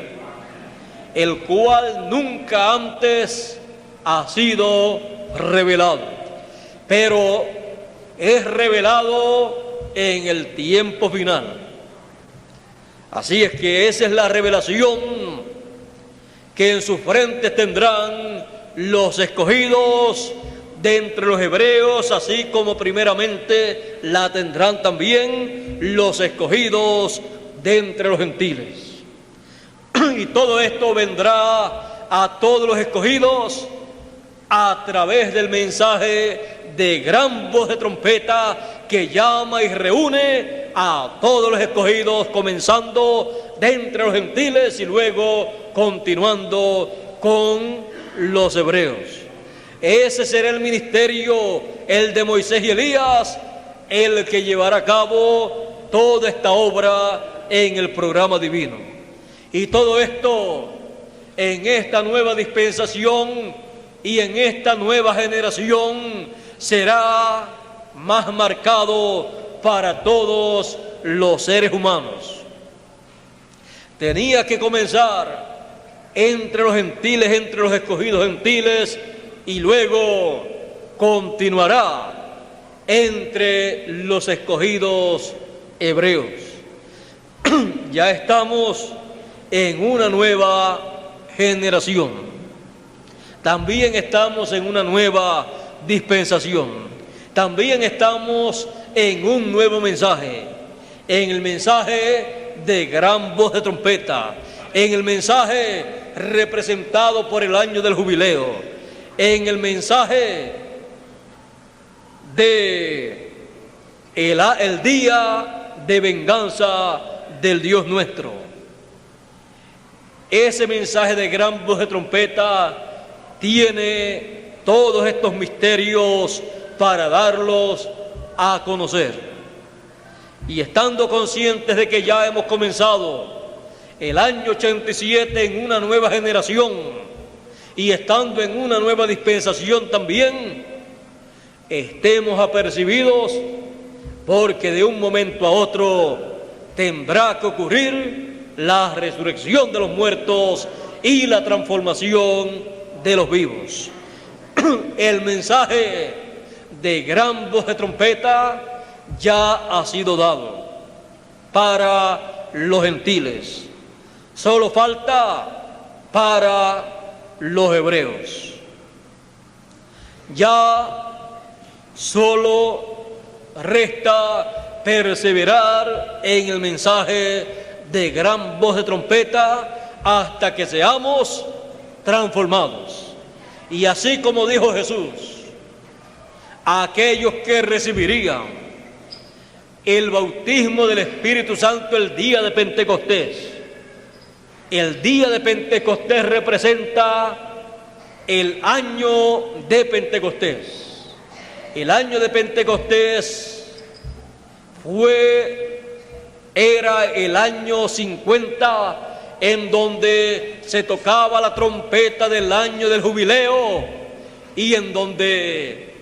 el cual nunca antes ha sido revelado, pero es revelado en el tiempo final. Así es que esa es la revelación que en sus frentes tendrán los escogidos de entre los hebreos, así como primeramente la tendrán también los escogidos de entre los gentiles. Y todo esto vendrá a todos los escogidos a través del mensaje de gran voz de trompeta que llama y reúne a todos los escogidos, comenzando de entre los gentiles y luego continuando con los hebreos. Ese será el ministerio, el de Moisés y Elías, el que llevará a cabo toda esta obra en el programa divino. Y todo esto en esta nueva dispensación y en esta nueva generación será más marcado para todos los seres humanos. Tenía que comenzar entre los gentiles, entre los escogidos gentiles, y luego continuará entre los escogidos hebreos. Ya estamos en una nueva generación. También estamos en una nueva dispensación. También estamos en un nuevo mensaje, en el mensaje de gran voz de trompeta, en el mensaje representado por el año del jubileo, en el mensaje de el día de venganza del Dios nuestro. Ese mensaje de gran voz de trompeta tiene todos estos misterios para darlos a conocer. Y estando conscientes de que ya hemos comenzado el año 87 en una nueva generación y estando en una nueva dispensación también, estemos apercibidos porque de un momento a otro tendrá que ocurrir la resurrección de los muertos y la transformación de los vivos. El mensaje de gran voz de trompeta ya ha sido dado para los gentiles. Solo falta para los hebreos. Ya solo resta perseverar en el mensaje de gran voz de trompeta hasta que seamos transformados. Y así como dijo Jesús, aquellos que recibirían el bautismo del Espíritu Santo el día de Pentecostés. El día de Pentecostés representa el año de Pentecostés. El año de Pentecostés era el año 50, en donde se tocaba la trompeta del año del jubileo y en donde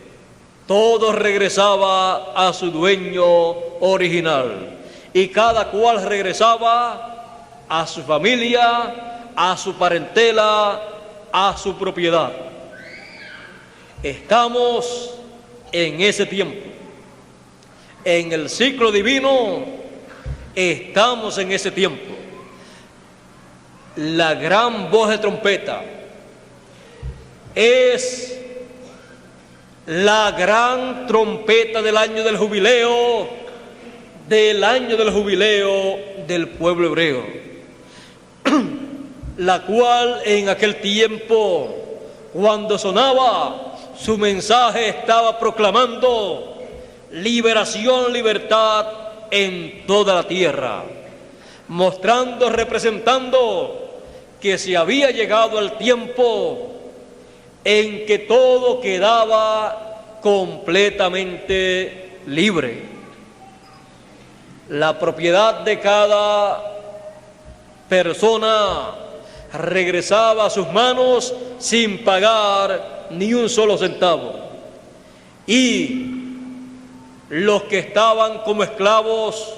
todo regresaba a su dueño original y cada cual regresaba a su familia, a su parentela, a su propiedad. Estamos en ese tiempo, en el ciclo divino, estamos en ese tiempo. La gran voz de trompeta es la gran trompeta del año del jubileo del pueblo hebreo, la cual en aquel tiempo, cuando sonaba, su mensaje estaba proclamando liberación, libertad en toda la tierra, mostrando, representando que se había llegado al tiempo en que todo quedaba completamente libre. La propiedad de cada persona regresaba a sus manos sin pagar ni un solo centavo. Y los que estaban como esclavos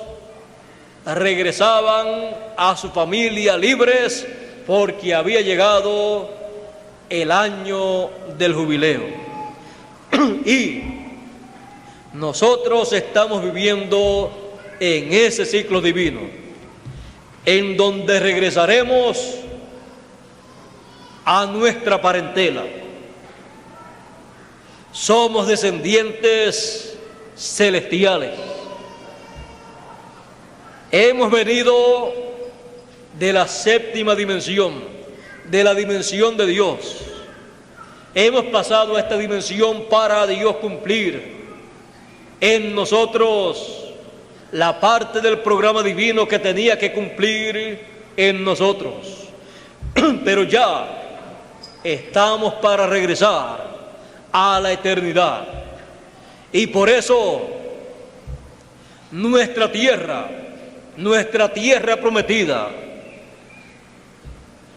regresaban a su familia libres porque había llegado el año del jubileo. Y nosotros estamos viviendo en ese ciclo divino, en donde regresaremos a nuestra parentela. Somos descendientes celestiales. Hemos venido de la séptima dimensión, de la dimensión de Dios. Hemos pasado a esta dimensión para Dios cumplir en nosotros la parte del programa divino que tenía que cumplir en nosotros. Pero ya estamos para regresar a la eternidad. Y por eso nuestra tierra prometida,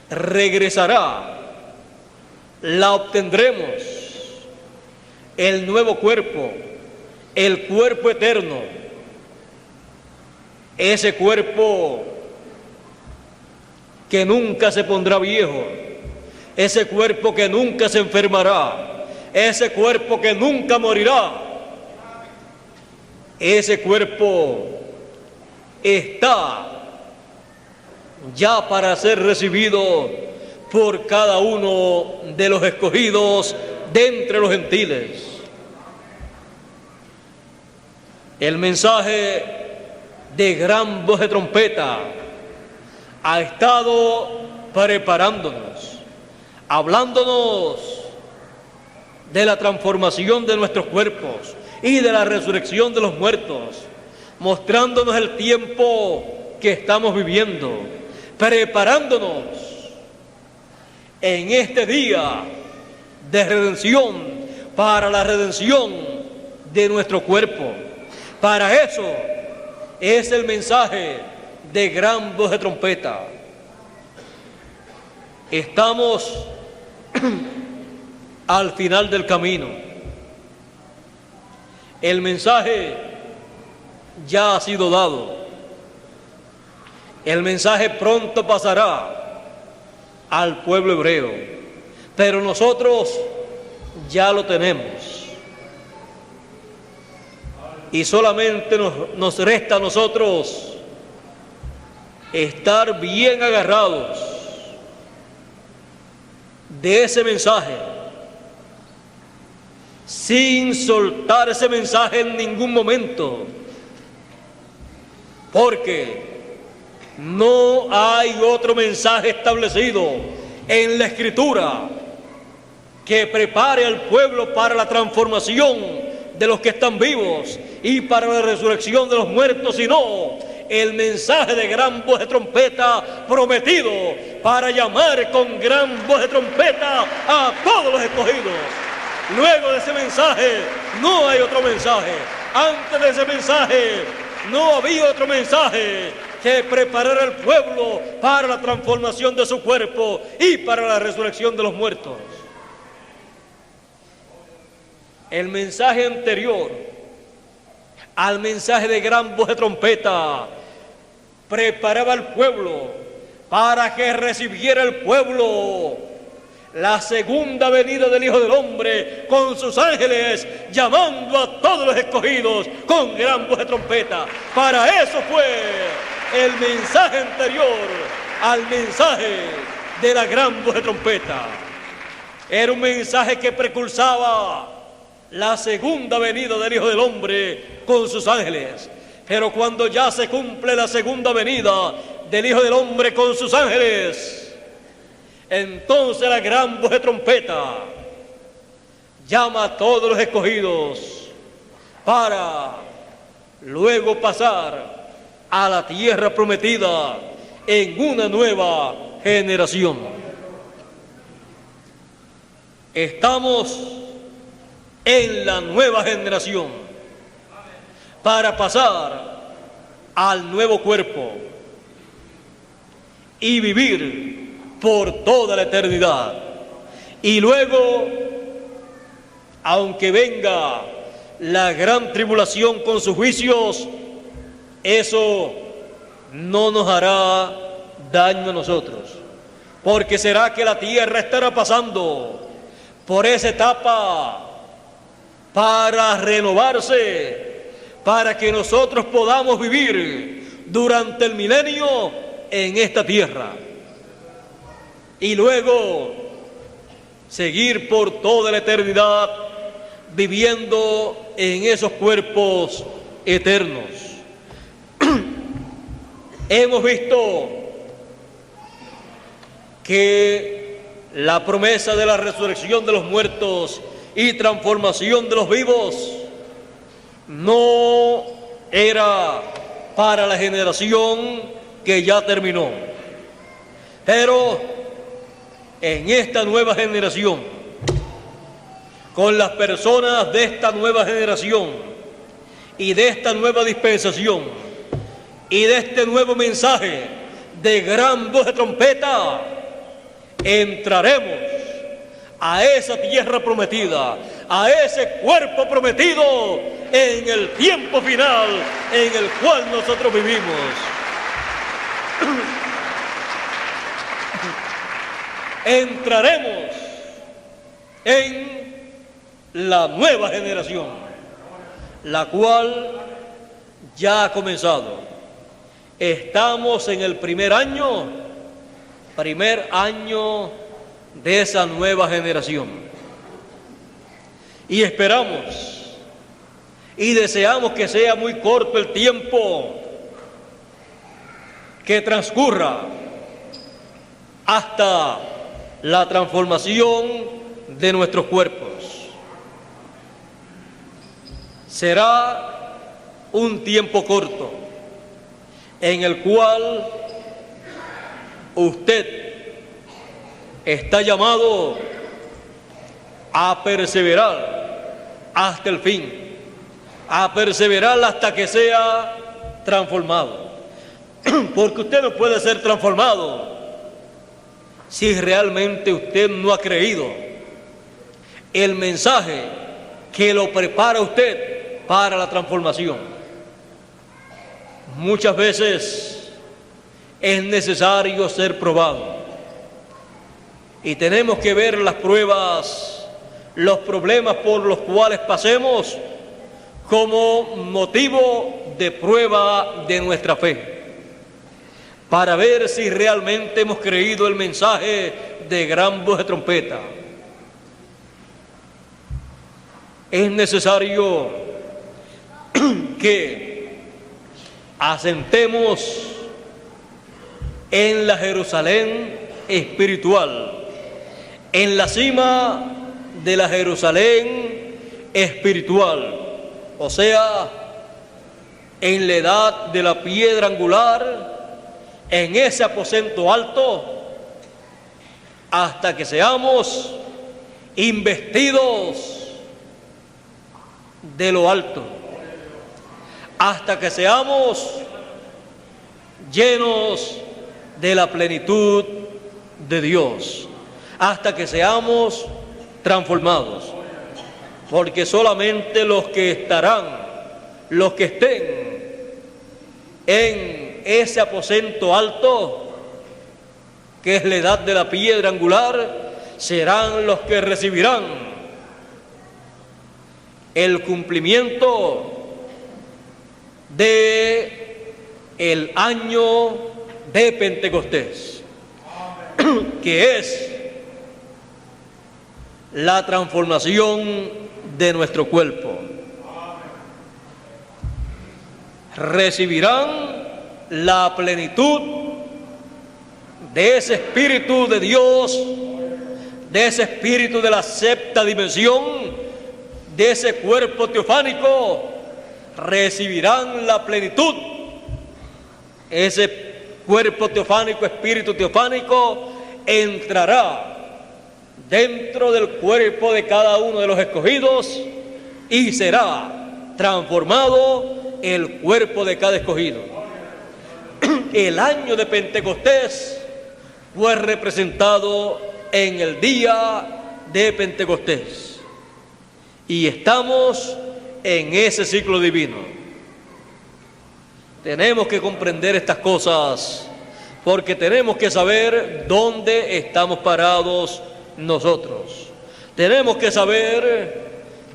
regresará, la obtendremos, el nuevo cuerpo, el cuerpo eterno, ese cuerpo que nunca se pondrá viejo, ese cuerpo que nunca se enfermará, ese cuerpo que nunca morirá, ese cuerpo está ya para ser recibido por cada uno de los escogidos de entre los gentiles. El mensaje de gran voz de trompeta ha estado preparándonos, hablándonos de la transformación de nuestros cuerpos y de la resurrección de los muertos, mostrándonos el tiempo que estamos viviendo, preparándonos en este día de redención para la redención de nuestro cuerpo. Para eso es el mensaje de gran voz de trompeta. Estamos al final del camino. El mensaje ya ha sido dado. El mensaje pronto pasará al pueblo hebreo, pero nosotros ya lo tenemos. Y solamente nos resta a nosotros estar bien agarrados de ese mensaje, sin soltar ese mensaje en ningún momento, porque no hay otro mensaje establecido en la Escritura que prepare al pueblo para la transformación de los que están vivos y para la resurrección de los muertos, sino el mensaje de gran voz de trompeta prometido para llamar con gran voz de trompeta a todos los escogidos. Luego de ese mensaje no hay otro mensaje. Antes de ese mensaje no había otro mensaje que preparar al pueblo para la transformación de su cuerpo y para la resurrección de los muertos. El mensaje anterior al mensaje de gran voz de trompeta preparaba al pueblo para que recibiera el pueblo la segunda venida del Hijo del Hombre con sus ángeles, llamando a todos los escogidos con gran voz de trompeta. Para eso fue el mensaje anterior al mensaje de la gran voz de trompeta. Era un mensaje que precursaba la segunda venida del Hijo del Hombre con sus ángeles. Pero cuando ya se cumple la segunda venida del Hijo del Hombre con sus ángeles, entonces la gran voz de trompeta llama a todos los escogidos para luego pasar a la tierra prometida en una nueva generación. Estamos en la nueva generación para pasar al nuevo cuerpo y vivir por toda la eternidad. Y luego, aunque venga la gran tribulación con sus juicios, eso no nos hará daño a nosotros, porque será que la tierra estará pasando por esa etapa para renovarse, para que nosotros podamos vivir durante el milenio en esta tierra y luego seguir por toda la eternidad viviendo en esos cuerpos eternos. Hemos visto que la promesa de la resurrección de los muertos y transformación de los vivos no era para la generación que ya terminó, pero en esta nueva generación, con las personas de esta nueva generación y de esta nueva dispensación y de este nuevo mensaje de gran voz de trompeta, entraremos a esa tierra prometida, a ese cuerpo prometido en el tiempo final en el cual nosotros vivimos. Entraremos en la nueva generación, la cual ya ha comenzado. Estamos en el primer año de esa nueva generación. Y esperamos y deseamos que sea muy corto el tiempo que transcurra hasta la transformación de nuestros cuerpos. Será un tiempo corto en el cual usted está llamado a perseverar hasta el fin, a perseverar hasta que sea transformado. Porque usted no puede ser transformado si realmente usted no ha creído el mensaje que lo prepara a usted para la transformación. Muchas veces es necesario ser probado y tenemos que ver las pruebas, los problemas por los cuales pasemos como motivo de prueba de nuestra fe, para ver si realmente hemos creído el mensaje de gran voz de trompeta. Es necesario que asentemos en la Jerusalén espiritual, en la cima de la Jerusalén espiritual, o sea, en la edad de la piedra angular, en ese aposento alto, hasta que seamos investidos de lo alto, hasta que seamos llenos de la plenitud de Dios, hasta que seamos transformados, porque solamente los que estén en ese aposento alto, que es la edad de la piedra angular, serán los que recibirán el cumplimiento de el año de Pentecostés, que es la transformación de nuestro cuerpo. Recibirán la plenitud de ese Espíritu de Dios, de ese Espíritu de la séptima dimensión, de ese cuerpo teofánico. Recibirán la plenitud. Ese cuerpo teofánico, espíritu teofánico, entrará dentro del cuerpo de cada uno de los escogidos y será transformado el cuerpo de cada escogido. El año de Pentecostés fue representado en el día de Pentecostés y estamos en ese ciclo divino. Tenemos que comprender estas cosas porque tenemos que saber dónde estamos parados nosotros. Tenemos que saber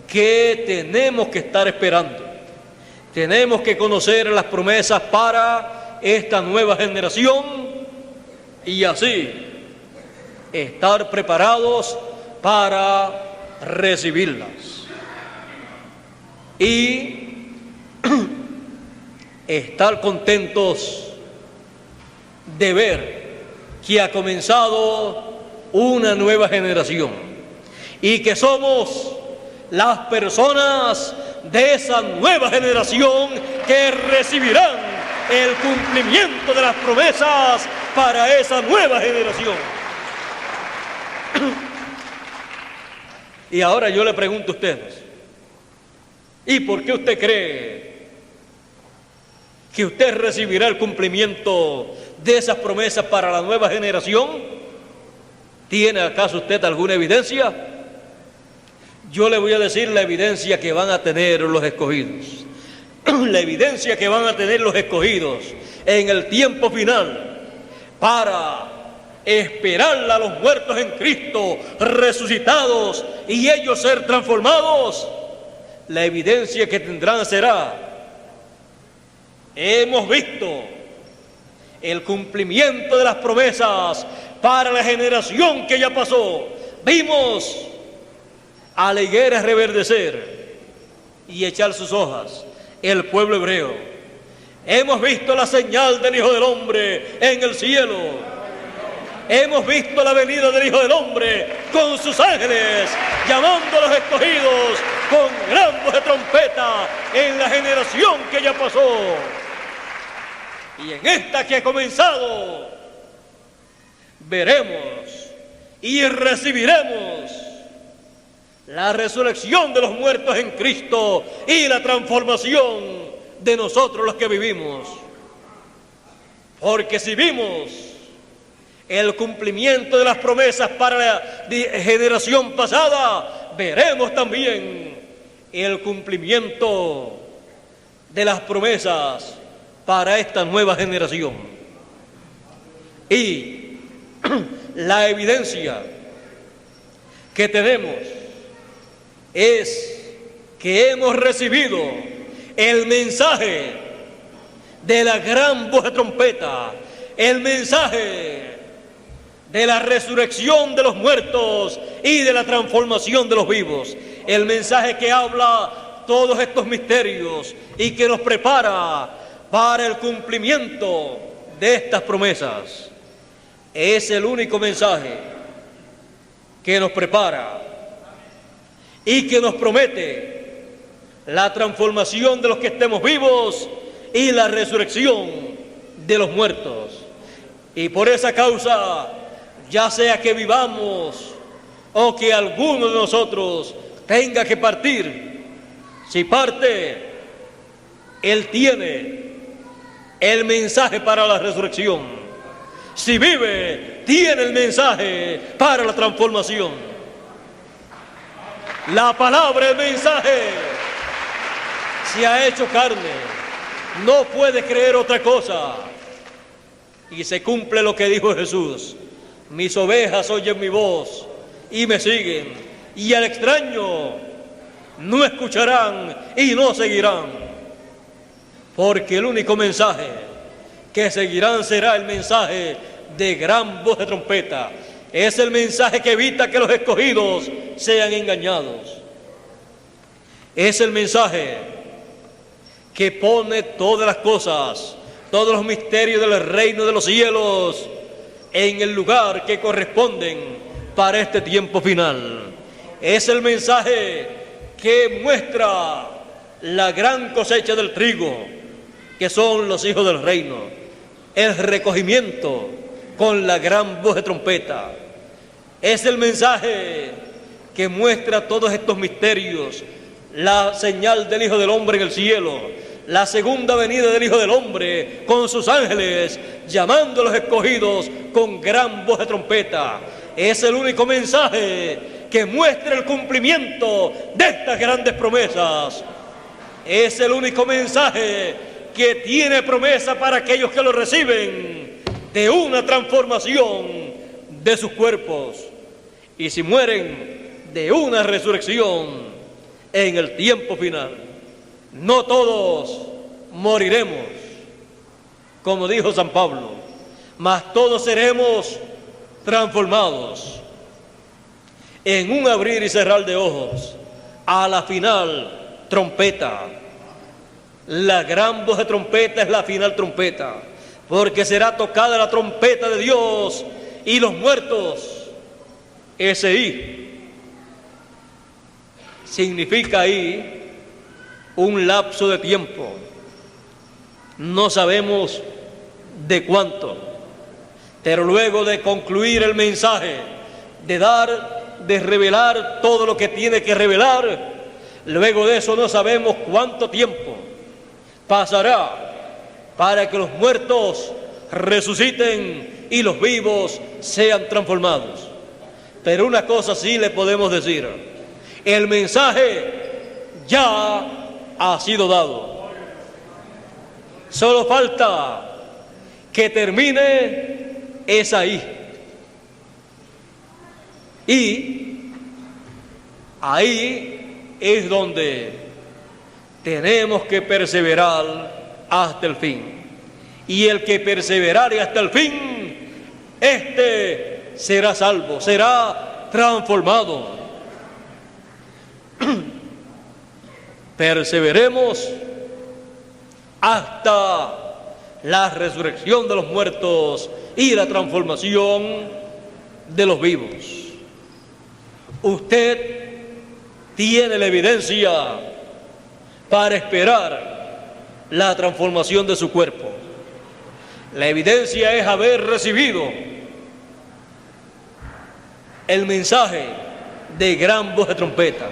que tenemos que estar esperando. Tenemos que conocer las promesas para esta nueva generación y así estar preparados para recibirlas. Y estar contentos de ver que ha comenzado una nueva generación y que somos las personas de esa nueva generación que recibirán el cumplimiento de las promesas para esa nueva generación. Y ahora yo le pregunto a ustedes, ¿y por qué usted cree que usted recibirá el cumplimiento de esas promesas para la nueva generación? ¿Tiene acaso usted alguna evidencia? Yo le voy a decir la evidencia que van a tener los escogidos. La evidencia que van a tener los escogidos en el tiempo final para esperar a los muertos en Cristo, resucitados y ellos ser transformados. La evidencia que tendrán será hemos visto el cumplimiento de las promesas para la generación que ya pasó. Vimos a la higuera reverdecer y echar sus hojas, el pueblo hebreo. Hemos visto la señal del Hijo del Hombre en el cielo. Hemos visto la venida del Hijo del Hombre con sus ángeles, llamando a los escogidos con gran voz de trompeta en la generación que ya pasó. Y en esta que ha comenzado, veremos y recibiremos la resurrección de los muertos en Cristo y la transformación de nosotros los que vivimos. Porque si vimos el cumplimiento de las promesas para la generación pasada, veremos también el cumplimiento de las promesas para esta nueva generación. Y la evidencia que tenemos es que hemos recibido el mensaje de la gran voz de trompeta, el mensaje de la resurrección de los muertos y de la transformación de los vivos, el mensaje que habla todos estos misterios y que nos prepara para el cumplimiento de estas promesas. Es el único mensaje que nos prepara y que nos promete la transformación de los que estemos vivos y la resurrección de los muertos. Y por esa causa, ya sea que vivamos o que alguno de nosotros tenga que partir, si parte, Él tiene el mensaje para la resurrección. Si vive, tiene el mensaje para la transformación. La palabra, el mensaje, se ha hecho carne. No puede creer otra cosa. Y se cumple lo que dijo Jesús: mis ovejas oyen mi voz y me siguen, y al extraño no escucharán y no seguirán. Porque el único mensaje que seguirán será el mensaje de gran voz de trompeta. Es el mensaje que evita que los escogidos sean engañados. Es el mensaje que pone todas las cosas, todos los misterios del reino de los cielos en el lugar que corresponden para este tiempo final. Es el mensaje que muestra la gran cosecha del trigo, que son los hijos del reino, el recogimiento con la gran voz de trompeta. Es el mensaje que muestra todos estos misterios, la señal del Hijo del Hombre en el cielo, la segunda venida del Hijo del Hombre con sus ángeles, llamando a los escogidos con gran voz de trompeta. Es el único mensaje que muestra el cumplimiento de estas grandes promesas. Es el único mensaje que tiene promesa para aquellos que lo reciben de una transformación de sus cuerpos, y si mueren, de una resurrección en el tiempo final. No todos moriremos, como dijo San Pablo, mas todos seremos transformados en un abrir y cerrar de ojos, a la final trompeta. La gran voz de trompeta es la final trompeta, porque será tocada la trompeta de Dios y los muertos. Ese I significa ahí un lapso de tiempo, no sabemos de cuánto, pero luego de concluir el mensaje, de revelar todo lo que tiene que revelar, luego de eso no sabemos cuánto tiempo pasará para que los muertos resuciten y los vivos sean transformados. Pero una cosa sí le podemos decir: el mensaje ya ha sido dado. Solo falta que termine esa I. Y ahí es donde tenemos que perseverar hasta el fin. Y el que perseverare hasta el fin, éste será salvo, será transformado. Perseveremos hasta la resurrección de los muertos y la transformación de los vivos. Usted tiene la evidencia para esperar la transformación de su cuerpo. La evidencia es haber recibido el mensaje de gran voz de trompeta.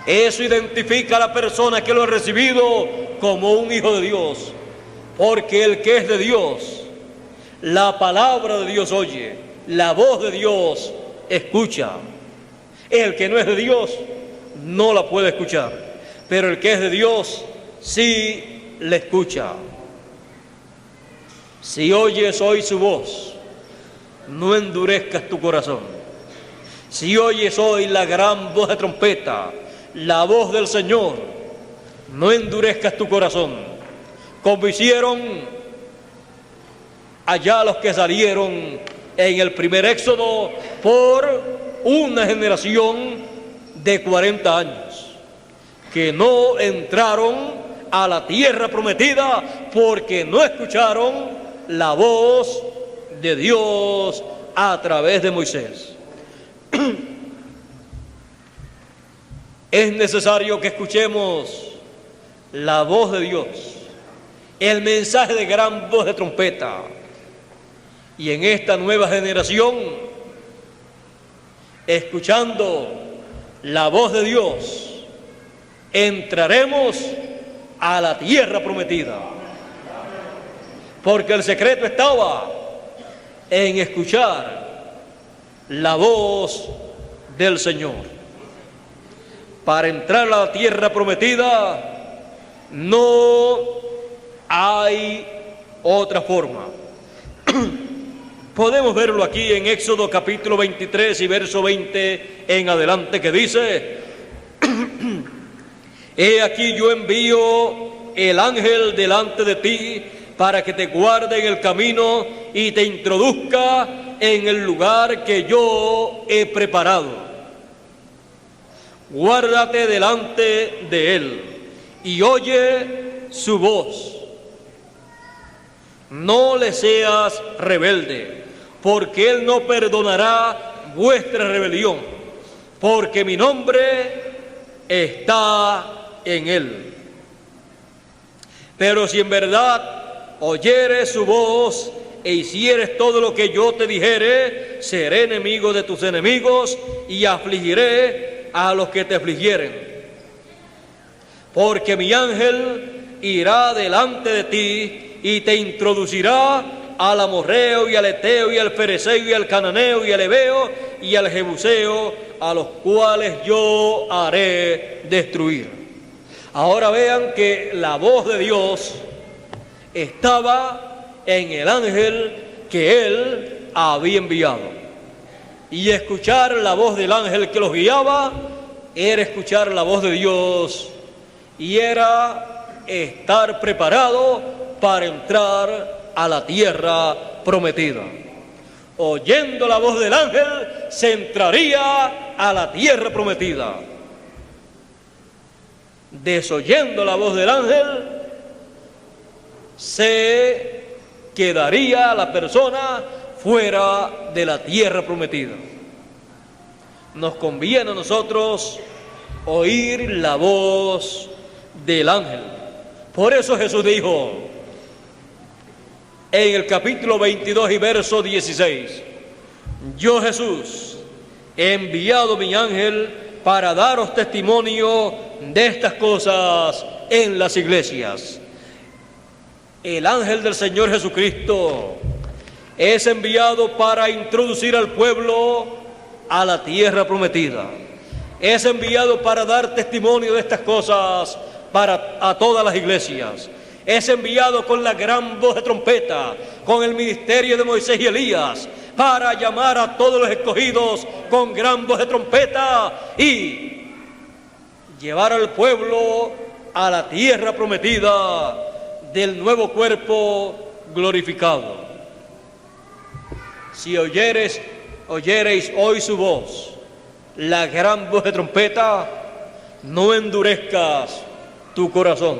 Eso identifica a la persona que lo ha recibido como un hijo de Dios, porque el que es de Dios, la palabra de Dios oye, la voz de Dios escucha. El que no es de Dios no la puede escuchar, pero el que es de Dios sí la escucha. Si oyes hoy su voz, no endurezcas tu corazón. Si oyes hoy la gran voz de trompeta, la voz del Señor, no endurezcas tu corazón, como hicieron allá los que salieron en el primer éxodo por una generación de 40 años, que no entraron a la tierra prometida porque no escucharon la voz de Dios a través de Moisés. Es necesario que escuchemos la voz de Dios, el mensaje de gran voz de trompeta. Y en esta nueva generación, escuchando la voz de Dios, entraremos a la tierra prometida. Porque el secreto estaba en escuchar la voz del Señor. Para entrar a la tierra prometida no hay otra forma. Podemos verlo aquí en Éxodo capítulo 23 y verso 20 en adelante, que dice: He aquí yo envío el ángel delante de ti para que te guarde en el camino y te introduzca en el lugar que yo he preparado. Guárdate delante de él y oye su voz. No le seas rebelde, porque él no perdonará vuestra rebelión, porque mi nombre está en él. Pero si en verdad oyeres su voz e hicieres todo lo que yo te dijere, seré enemigo de tus enemigos y afligiré a los que te afligieren. Porque mi ángel irá delante de ti y te introducirá al amorreo y al eteo y al fereceo y al cananeo y al heveo y al jebuseo, a los cuales yo haré destruir. Ahora vean que la voz de Dios estaba en el ángel que él había enviado. Y escuchar la voz del ángel que los guiaba era escuchar la voz de Dios y era estar preparado para entrar a la tierra prometida. Oyendo la voz del ángel se entraría a la tierra prometida. Desoyendo la voz del ángel se quedaría la persona fuera de la tierra prometida. Nos conviene a nosotros oír la voz del ángel. Por eso Jesús dijo en el capítulo 22 y verso 16: Yo, Jesús, he enviado mi ángel para daros testimonio de estas cosas en las iglesias. El ángel del Señor Jesucristo es enviado para introducir al pueblo a la tierra prometida. Es enviado para dar testimonio de estas cosas a todas las iglesias. Es enviado con la gran voz de trompeta, con el ministerio de Moisés y Elías, para llamar a todos los escogidos con gran voz de trompeta y llevar al pueblo a la tierra prometida del nuevo cuerpo glorificado. Si oyereis hoy su voz, la gran voz de trompeta, no endurezcas tu corazón.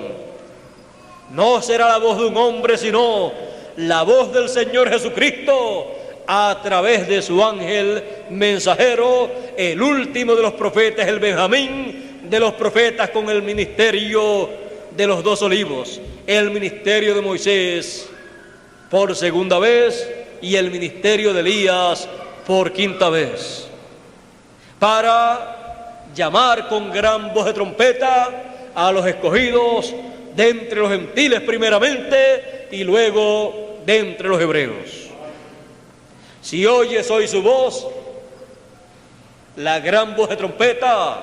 No será la voz de un hombre, sino la voz del Señor Jesucristo a través de su ángel mensajero, el último de los profetas, el Benjamín de los profetas, con el ministerio de los 2 olivos, el ministerio de Moisés por segunda vez y el ministerio de Elías por 5ª vez, para llamar con gran voz de trompeta a los escogidos de entre los gentiles primeramente y luego de entre los hebreos. Si oyes hoy su voz, la gran voz de trompeta,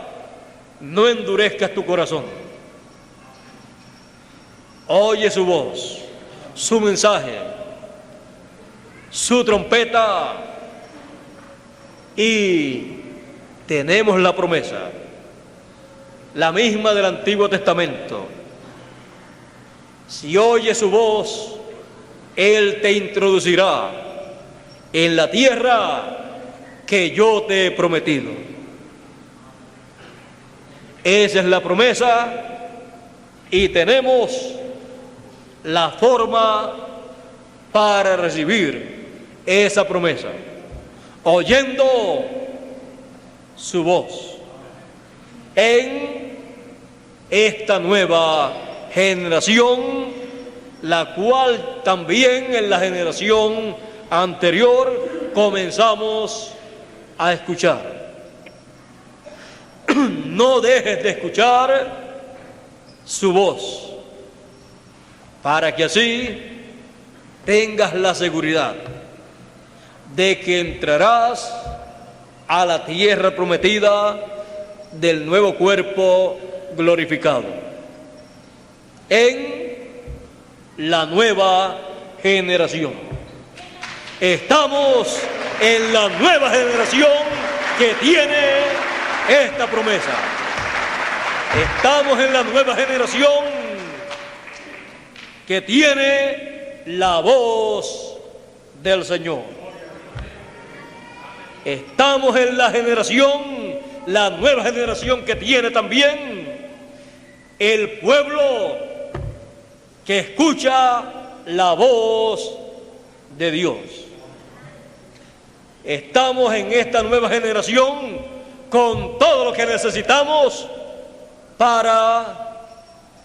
no endurezcas tu corazón. Oye su voz, su mensaje, su trompeta, y tenemos la promesa, la misma del Antiguo Testamento. Si oyes su voz, Él te introducirá en la tierra que yo te he prometido. Esa es la promesa y tenemos la forma para recibir esa promesa, oyendo su voz en esta nueva generación, la cual también en la generación anterior comenzamos a escuchar. No dejes de escuchar su voz, para que así tengas la seguridad de que entrarás a la tierra prometida del nuevo cuerpo glorificado, en la nueva generación. Estamos en la nueva generación que tiene esta promesa. Estamos en la nueva generación que tiene la voz del Señor. Estamos en la nueva generación que tiene también el pueblo que escucha la voz de Dios. Estamos en esta nueva generación con todo lo que necesitamos para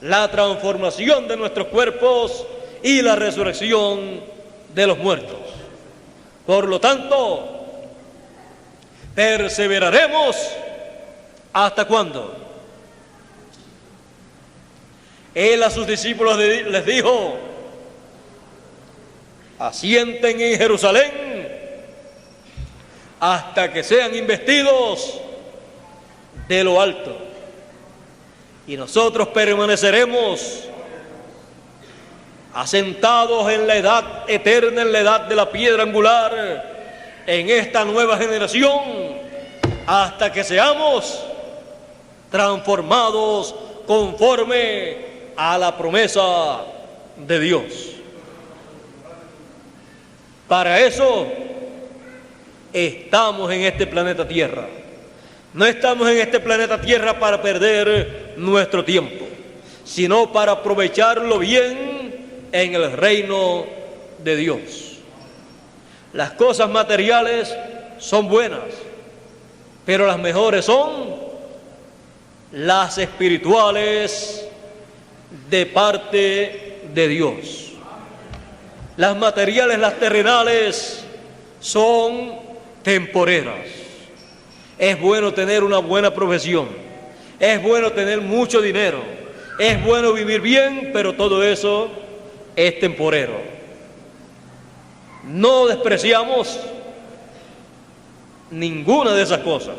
la transformación de nuestros cuerpos y la resurrección de los muertos. Por lo tanto, perseveraremos ¿hasta cuándo? Él a sus discípulos les dijo: asienten en Jerusalén hasta que sean investidos de lo alto. Y nosotros permaneceremos asentados en la edad eterna, en la edad de la piedra angular, en esta nueva generación, hasta que seamos transformados conforme a la promesa de Dios. Para eso estamos en este planeta Tierra. No estamos en este planeta Tierra para perder nuestro tiempo, sino para aprovecharlo bien en el reino de Dios. Las cosas materiales son buenas, pero las mejores son las espirituales de parte de Dios. Las materiales, las terrenales, son temporeras. Es bueno tener una buena profesión, es bueno tener mucho dinero, es bueno vivir bien, pero todo eso es temporero. No despreciamos ninguna de esas cosas.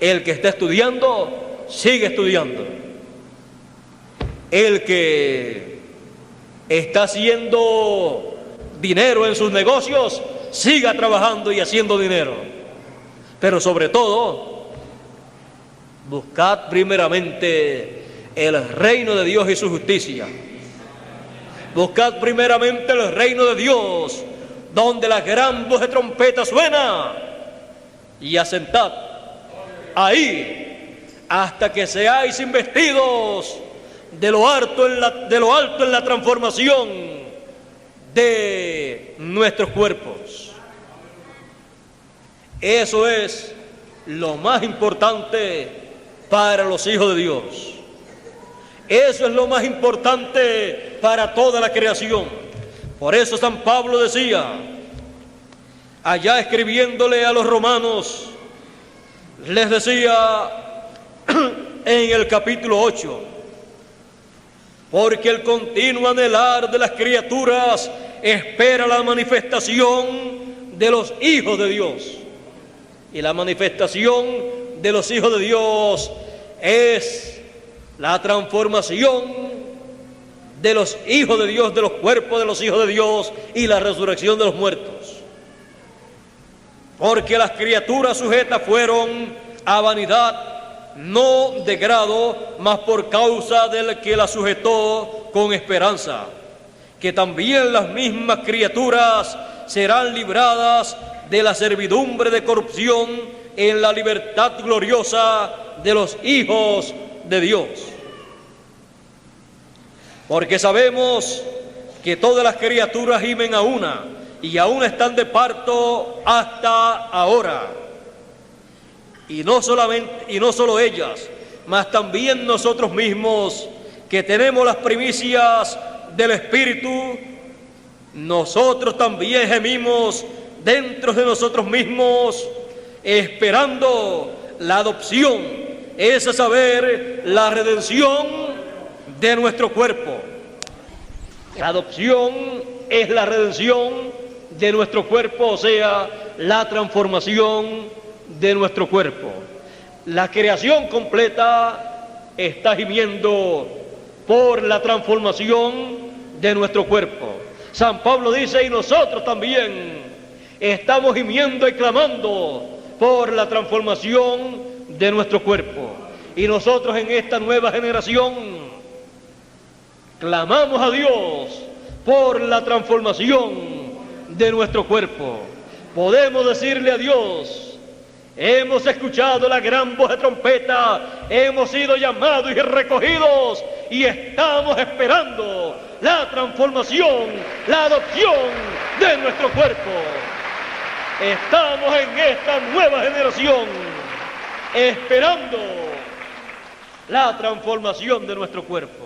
El que está estudiando, sigue estudiando. El que está haciendo dinero en sus negocios, siga trabajando y haciendo dinero. Pero sobre todo, buscad primeramente el reino de Dios y su justicia. Buscad primeramente el reino de Dios, donde la gran voz de trompeta suena, y asentad ahí hasta que seáis investidos de lo alto en la transformación de nuestros cuerpos. Eso es lo más importante para los hijos de Dios. Eso es lo más importante para toda la creación. Por eso San Pablo decía, allá escribiéndole a los romanos, les decía en el capítulo 8, porque el continuo anhelar de las criaturas espera la manifestación de los hijos de Dios. Y la manifestación de los hijos de Dios es la transformación de los hijos de Dios, de los cuerpos de los hijos de Dios, y la resurrección de los muertos. Porque las criaturas sujetas fueron a vanidad, no de grado, mas por causa del que las sujetó con esperanza, que también las mismas criaturas serán libradas de la servidumbre de corrupción en la libertad gloriosa de los hijos de Dios. Porque sabemos que todas las criaturas gimen a una, y aún están de parto hasta ahora. Y no solo ellas, mas también nosotros mismos, que tenemos las primicias del Espíritu, nosotros también gemimos dentro de nosotros mismos, esperando la adopción, es a saber, la redención de nuestro cuerpo. La adopción es la redención de nuestro cuerpo, o sea, la transformación de nuestro cuerpo. La creación completa está gimiendo por la transformación de nuestro cuerpo. San Pablo dice, y nosotros también estamos gimiendo y clamando por la transformación de nuestro cuerpo. Y nosotros en esta nueva generación clamamos a Dios por la transformación de nuestro cuerpo. Podemos decirle a Dios, hemos escuchado la gran voz de trompeta, hemos sido llamados y recogidos, y estamos esperando la transformación, la adopción de nuestro cuerpo. Estamos en esta nueva generación esperando la transformación de nuestro cuerpo.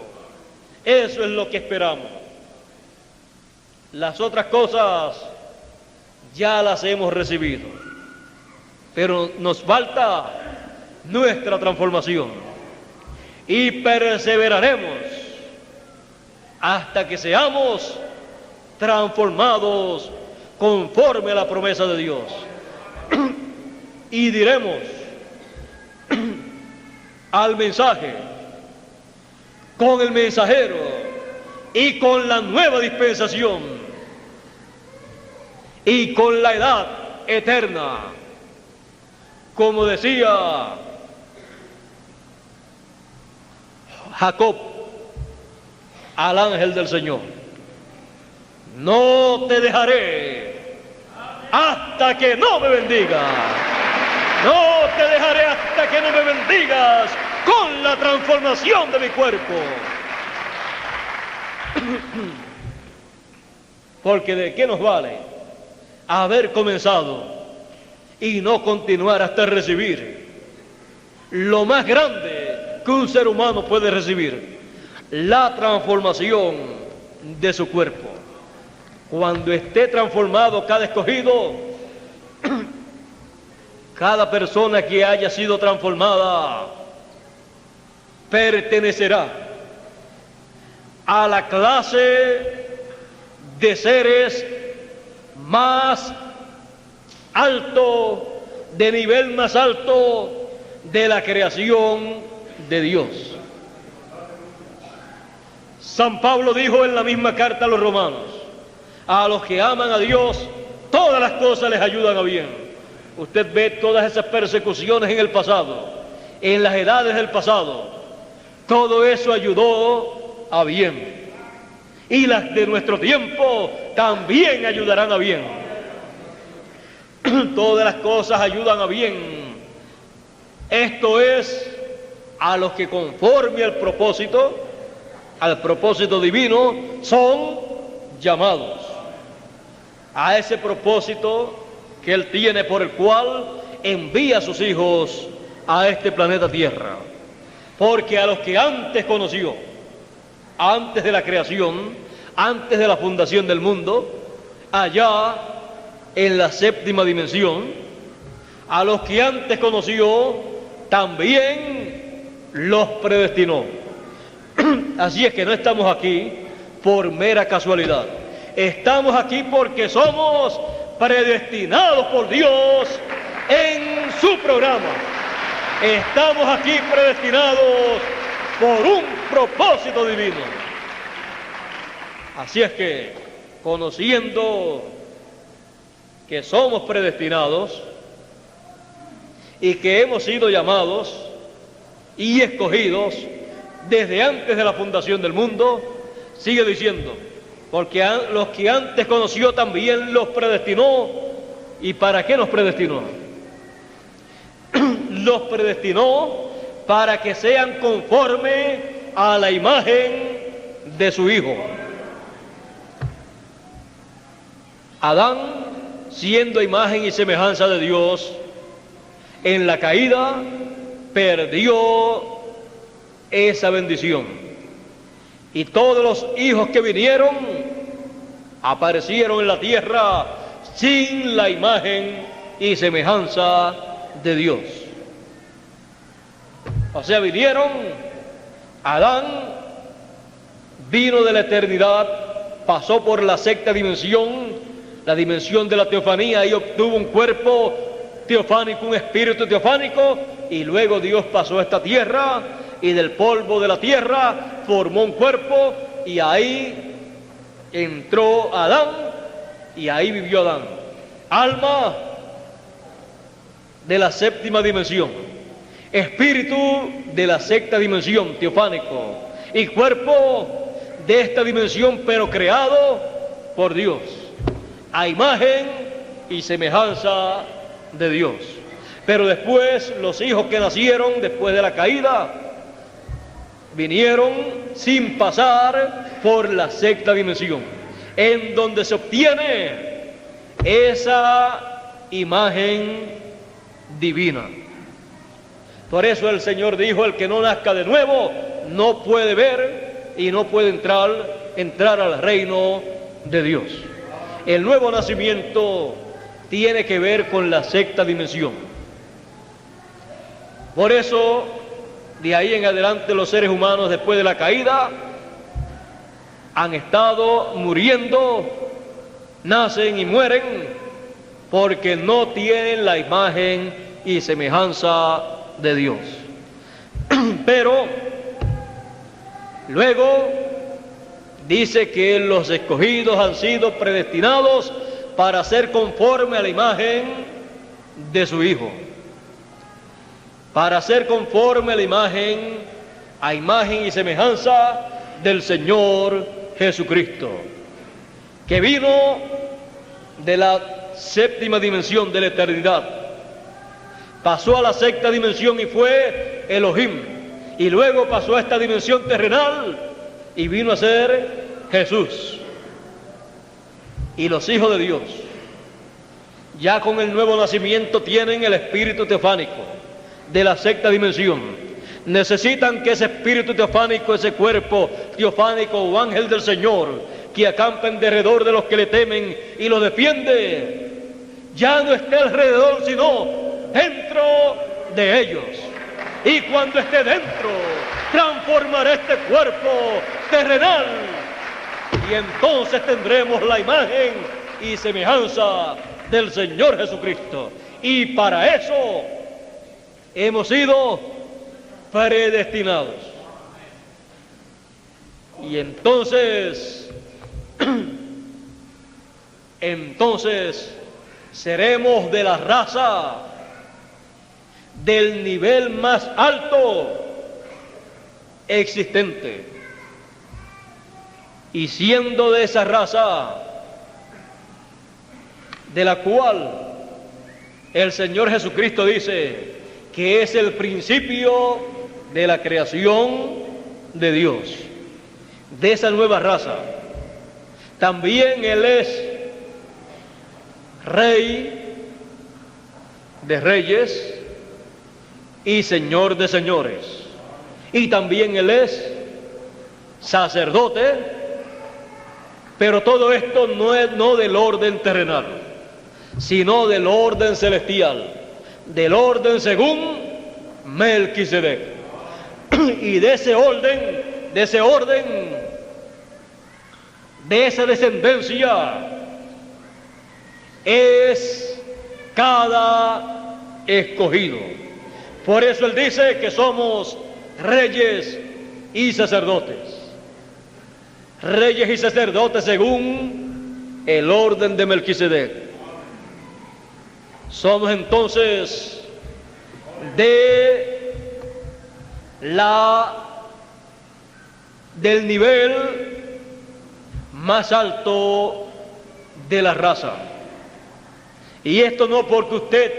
Eso es lo que esperamos. Las otras cosas ya las hemos recibido, pero nos falta nuestra transformación, y perseveraremos hasta que seamos transformados conforme a la promesa de Dios. Y diremos al mensaje, con el mensajero y con la nueva dispensación y con la edad eterna, como decía Jacob al ángel del Señor, no te dejaré hasta que no me bendigas. No te dejaré hasta que no me bendigas con la transformación de mi cuerpo. Porque ¿de qué nos vale haber comenzado y no continuar hasta recibir lo más grande que un ser humano puede recibir? La transformación de su cuerpo. Cuando esté transformado cada escogido, cada persona que haya sido transformada pertenecerá a la clase de seres más alto, de nivel más alto de la creación de Dios. San Pablo dijo en la misma carta a los romanos, a los que aman a Dios, todas las cosas les ayudan a bien. Usted ve todas esas persecuciones en el pasado, en las edades del pasado, todo eso ayudó a bien. Y las de nuestro tiempo también ayudarán a bien. Todas las cosas ayudan a bien. Esto es a los que conforme al propósito divino, son llamados. A ese propósito que Él tiene, por el cual envía a sus hijos a este planeta Tierra. Porque a los que antes conoció, antes de la creación, antes de la fundación del mundo, allá en la séptima dimensión, a los que antes conoció, también los predestinó. Así es que no estamos aquí por mera casualidad. Estamos aquí porque somos predestinados por Dios en su programa. Estamos aquí predestinados por un propósito divino. Así es que, conociendo que somos predestinados y que hemos sido llamados y escogidos desde antes de la fundación del mundo, sigue diciendo, porque los que antes conoció también los predestinó. ¿Y para qué los predestinó? Los predestinó para que sean conforme a la imagen de su Hijo. Adán, siendo imagen y semejanza de Dios, en la caída perdió esa bendición. Y todos los hijos que vinieron aparecieron en la tierra sin la imagen y semejanza de Dios. O sea, vinieron, Adán vino de la eternidad, pasó por la sexta dimensión, la dimensión de la teofanía, y obtuvo un cuerpo teofánico, un espíritu teofánico, y luego Dios pasó a esta tierra, y del polvo de la tierra formó un cuerpo, y ahí entró Adán, y ahí vivió Adán. Alma de la séptima dimensión, espíritu de la sexta dimensión, teofánico, y cuerpo de esta dimensión, pero creado por Dios, a imagen y semejanza de Dios. Pero después los hijos que nacieron después de la caída vinieron sin pasar por la sexta dimensión, en donde se obtiene esa imagen divina. Por eso el Señor dijo, el que no nazca de nuevo no puede ver y no puede entrar al reino de Dios. El nuevo nacimiento tiene que ver con la sexta dimensión. Por eso, de ahí en adelante, los seres humanos después de la caída han estado muriendo, nacen y mueren, porque no tienen la imagen y semejanza de Dios. Pero luego dice que los escogidos han sido predestinados para ser conforme a la imagen de su Hijo, para ser conforme a la imagen y semejanza del Señor Jesucristo, que vino de la séptima dimensión de la eternidad, pasó a la sexta dimensión y fue Elohim, y luego pasó a esta dimensión terrenal y vino a ser Jesús. Y los hijos de Dios, ya con el nuevo nacimiento, tienen el espíritu teofánico de la sexta dimensión. Necesitan que ese espíritu teofánico, ese cuerpo teofánico o ángel del Señor, que acampa en derredor de los que le temen y los defiende, ya no esté alrededor, sino dentro de ellos. Y cuando esté dentro, transformará este cuerpo terrenal, y entonces tendremos la imagen y semejanza del Señor Jesucristo. Y para eso hemos sido predestinados. Y entonces seremos de la raza, del nivel más alto, existente. Y siendo de esa raza de la cual el Señor Jesucristo dice que es el principio de la creación de Dios, de esa nueva raza, también Él es Rey de reyes y Señor de señores, y también Él es sacerdote, pero todo esto no es del orden terrenal, sino del orden celestial, del orden según Melquisedec. Y de ese orden, de esa descendencia, es cada escogido. Por eso Él dice que somos reyes y sacerdotes. Reyes y sacerdotes según el orden de Melquisedec. Somos entonces del nivel más alto de la raza. Y esto no porque usted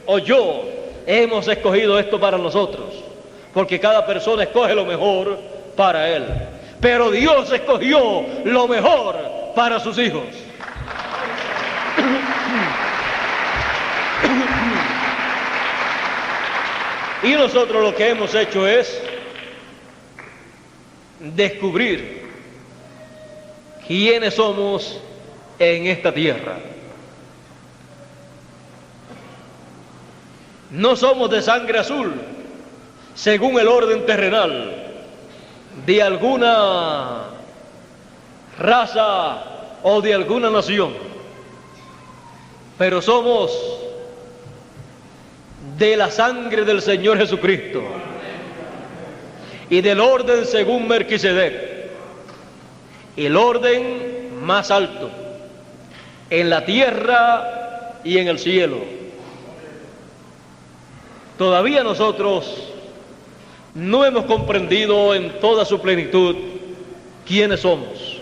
o yo hemos escogido esto para nosotros, porque cada persona escoge lo mejor para él, pero Dios escogió lo mejor para sus hijos. Y nosotros lo que hemos hecho es descubrir quiénes somos en esta tierra. No somos de sangre azul, según el orden terrenal, de alguna raza o de alguna nación, pero somos de la sangre del Señor Jesucristo y del orden según Melquisedec, el orden más alto en la tierra y en el cielo. Todavía nosotros no hemos comprendido en toda su plenitud quiénes somos.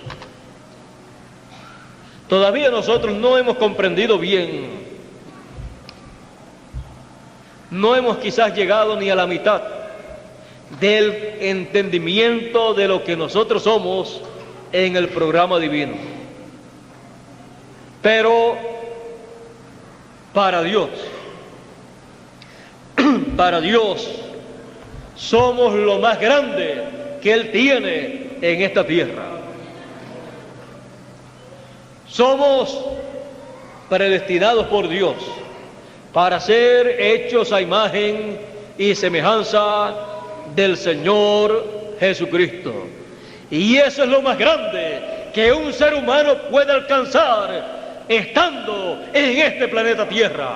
Todavía nosotros no hemos comprendido bien, no hemos quizás llegado ni a la mitad del entendimiento de lo que nosotros somos en el programa divino. Pero para Dios somos lo más grande que Él tiene en esta tierra. Somos predestinados por Dios para ser hechos a imagen y semejanza del Señor Jesucristo. Y eso es lo más grande que un ser humano puede alcanzar estando en este planeta Tierra.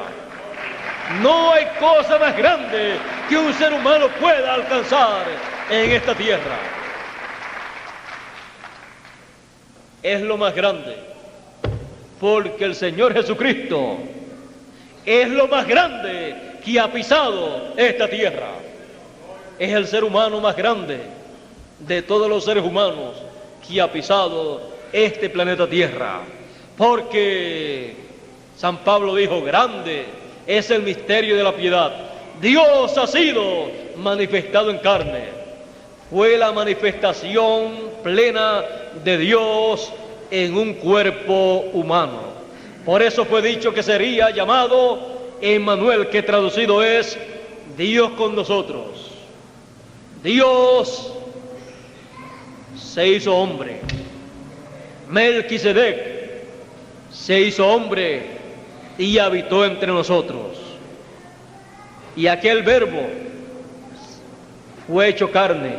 No hay cosa más grande que un ser humano pueda alcanzar en esta tierra. Es lo más grande, porque el Señor Jesucristo es lo más grande que ha pisado esta tierra. Es el ser humano más grande de todos los seres humanos que ha pisado este planeta Tierra. Porque San Pablo dijo, grande es el misterio de la piedad. Dios ha sido manifestado en carne. Fue la manifestación plena de Dios en un cuerpo humano. Por eso fue dicho que sería llamado Emmanuel, que traducido es Dios con nosotros. Dios se hizo hombre. Melquisedec se hizo hombre y habitó entre nosotros. Y aquel verbo fue hecho carne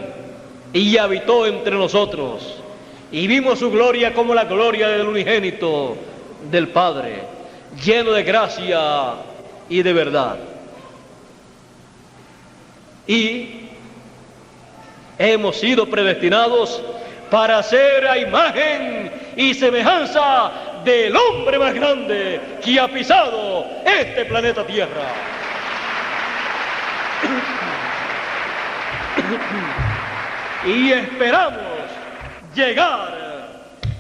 y habitó entre nosotros. Y vimos su gloria como la gloria del unigénito del Padre, lleno de gracia y de verdad. Y hemos sido predestinados para ser a imagen y semejanza del hombre más grande que ha pisado este planeta Tierra. y esperamos llegar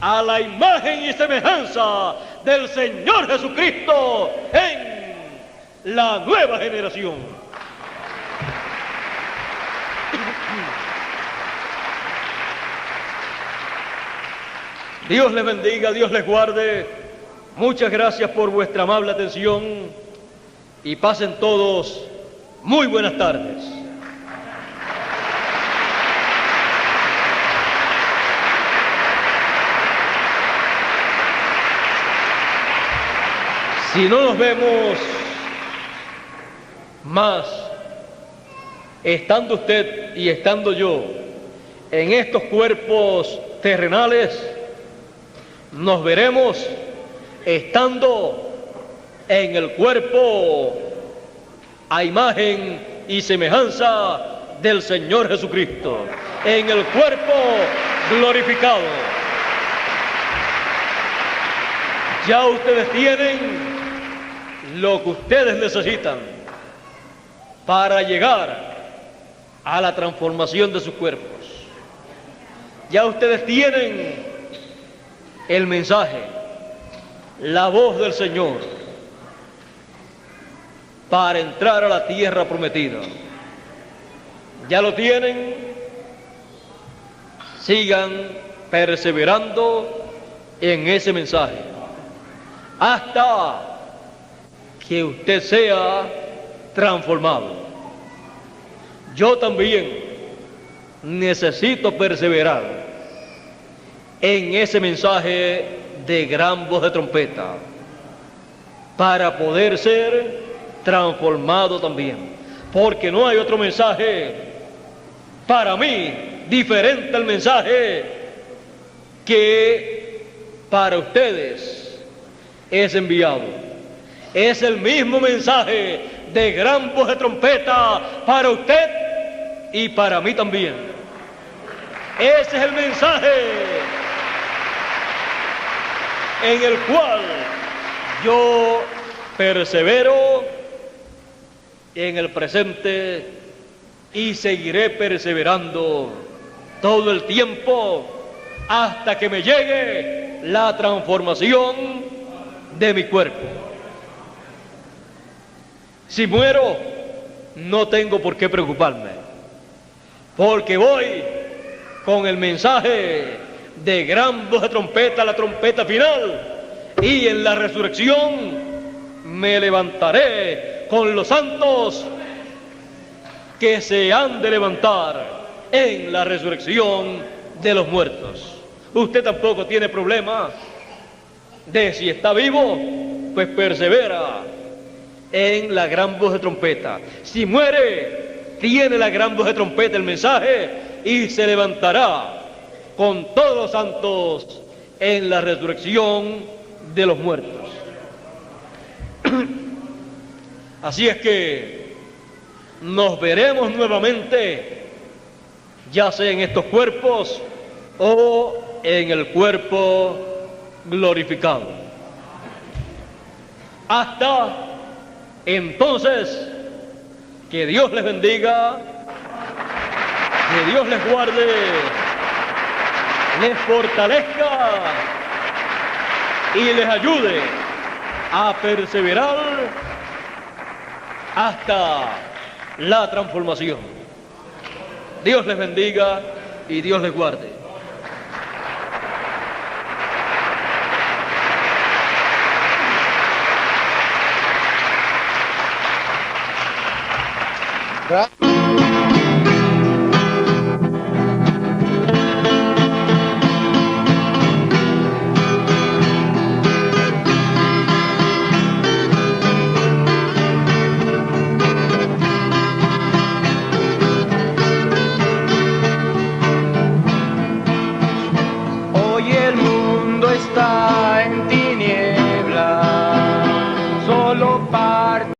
a la imagen y semejanza del Señor Jesucristo en la nueva generación. Dios les bendiga, Dios les guarde. Muchas gracias por vuestra amable atención y pasen todos muy buenas tardes. Si no nos vemos más, estando usted y estando yo en estos cuerpos terrenales, nos veremos estando en el cuerpo a imagen y semejanza del Señor Jesucristo, en el cuerpo glorificado. Ya ustedes tienen lo que ustedes necesitan para llegar a la transformación de sus cuerpos. Ya ustedes tienen el mensaje, la voz del Señor para entrar a la tierra prometida. Ya lo tienen. Sigan perseverando en ese mensaje hasta que usted sea transformado. Yo también necesito perseverar en ese mensaje de gran voz de trompeta para poder ser transformado también, porque no hay otro mensaje para mí diferente al mensaje que para ustedes es enviado. Es el mismo mensaje de gran voz de trompeta para usted y para mí también. Ese es el mensaje en el cual yo persevero en el presente y seguiré perseverando todo el tiempo hasta que me llegue la transformación de mi cuerpo. Si muero, no tengo por qué preocuparme, porque voy con el mensaje de gran voz de trompeta, la trompeta final, y en la resurrección me levantaré con los santos que se han de levantar en la resurrección de los muertos. Usted tampoco tiene problema de si está vivo, pues persevera en la gran voz de trompeta. Si muere, tiene la gran voz de trompeta, el mensaje, y se levantará con todos los santos en la resurrección de los muertos. Así es que nos veremos nuevamente, ya sea en estos cuerpos o en el cuerpo glorificado. Hasta entonces, que Dios les bendiga, que Dios les guarde, les fortalezca y les ayude a perseverar hasta la transformación. Dios les bendiga y Dios les guarde. Right?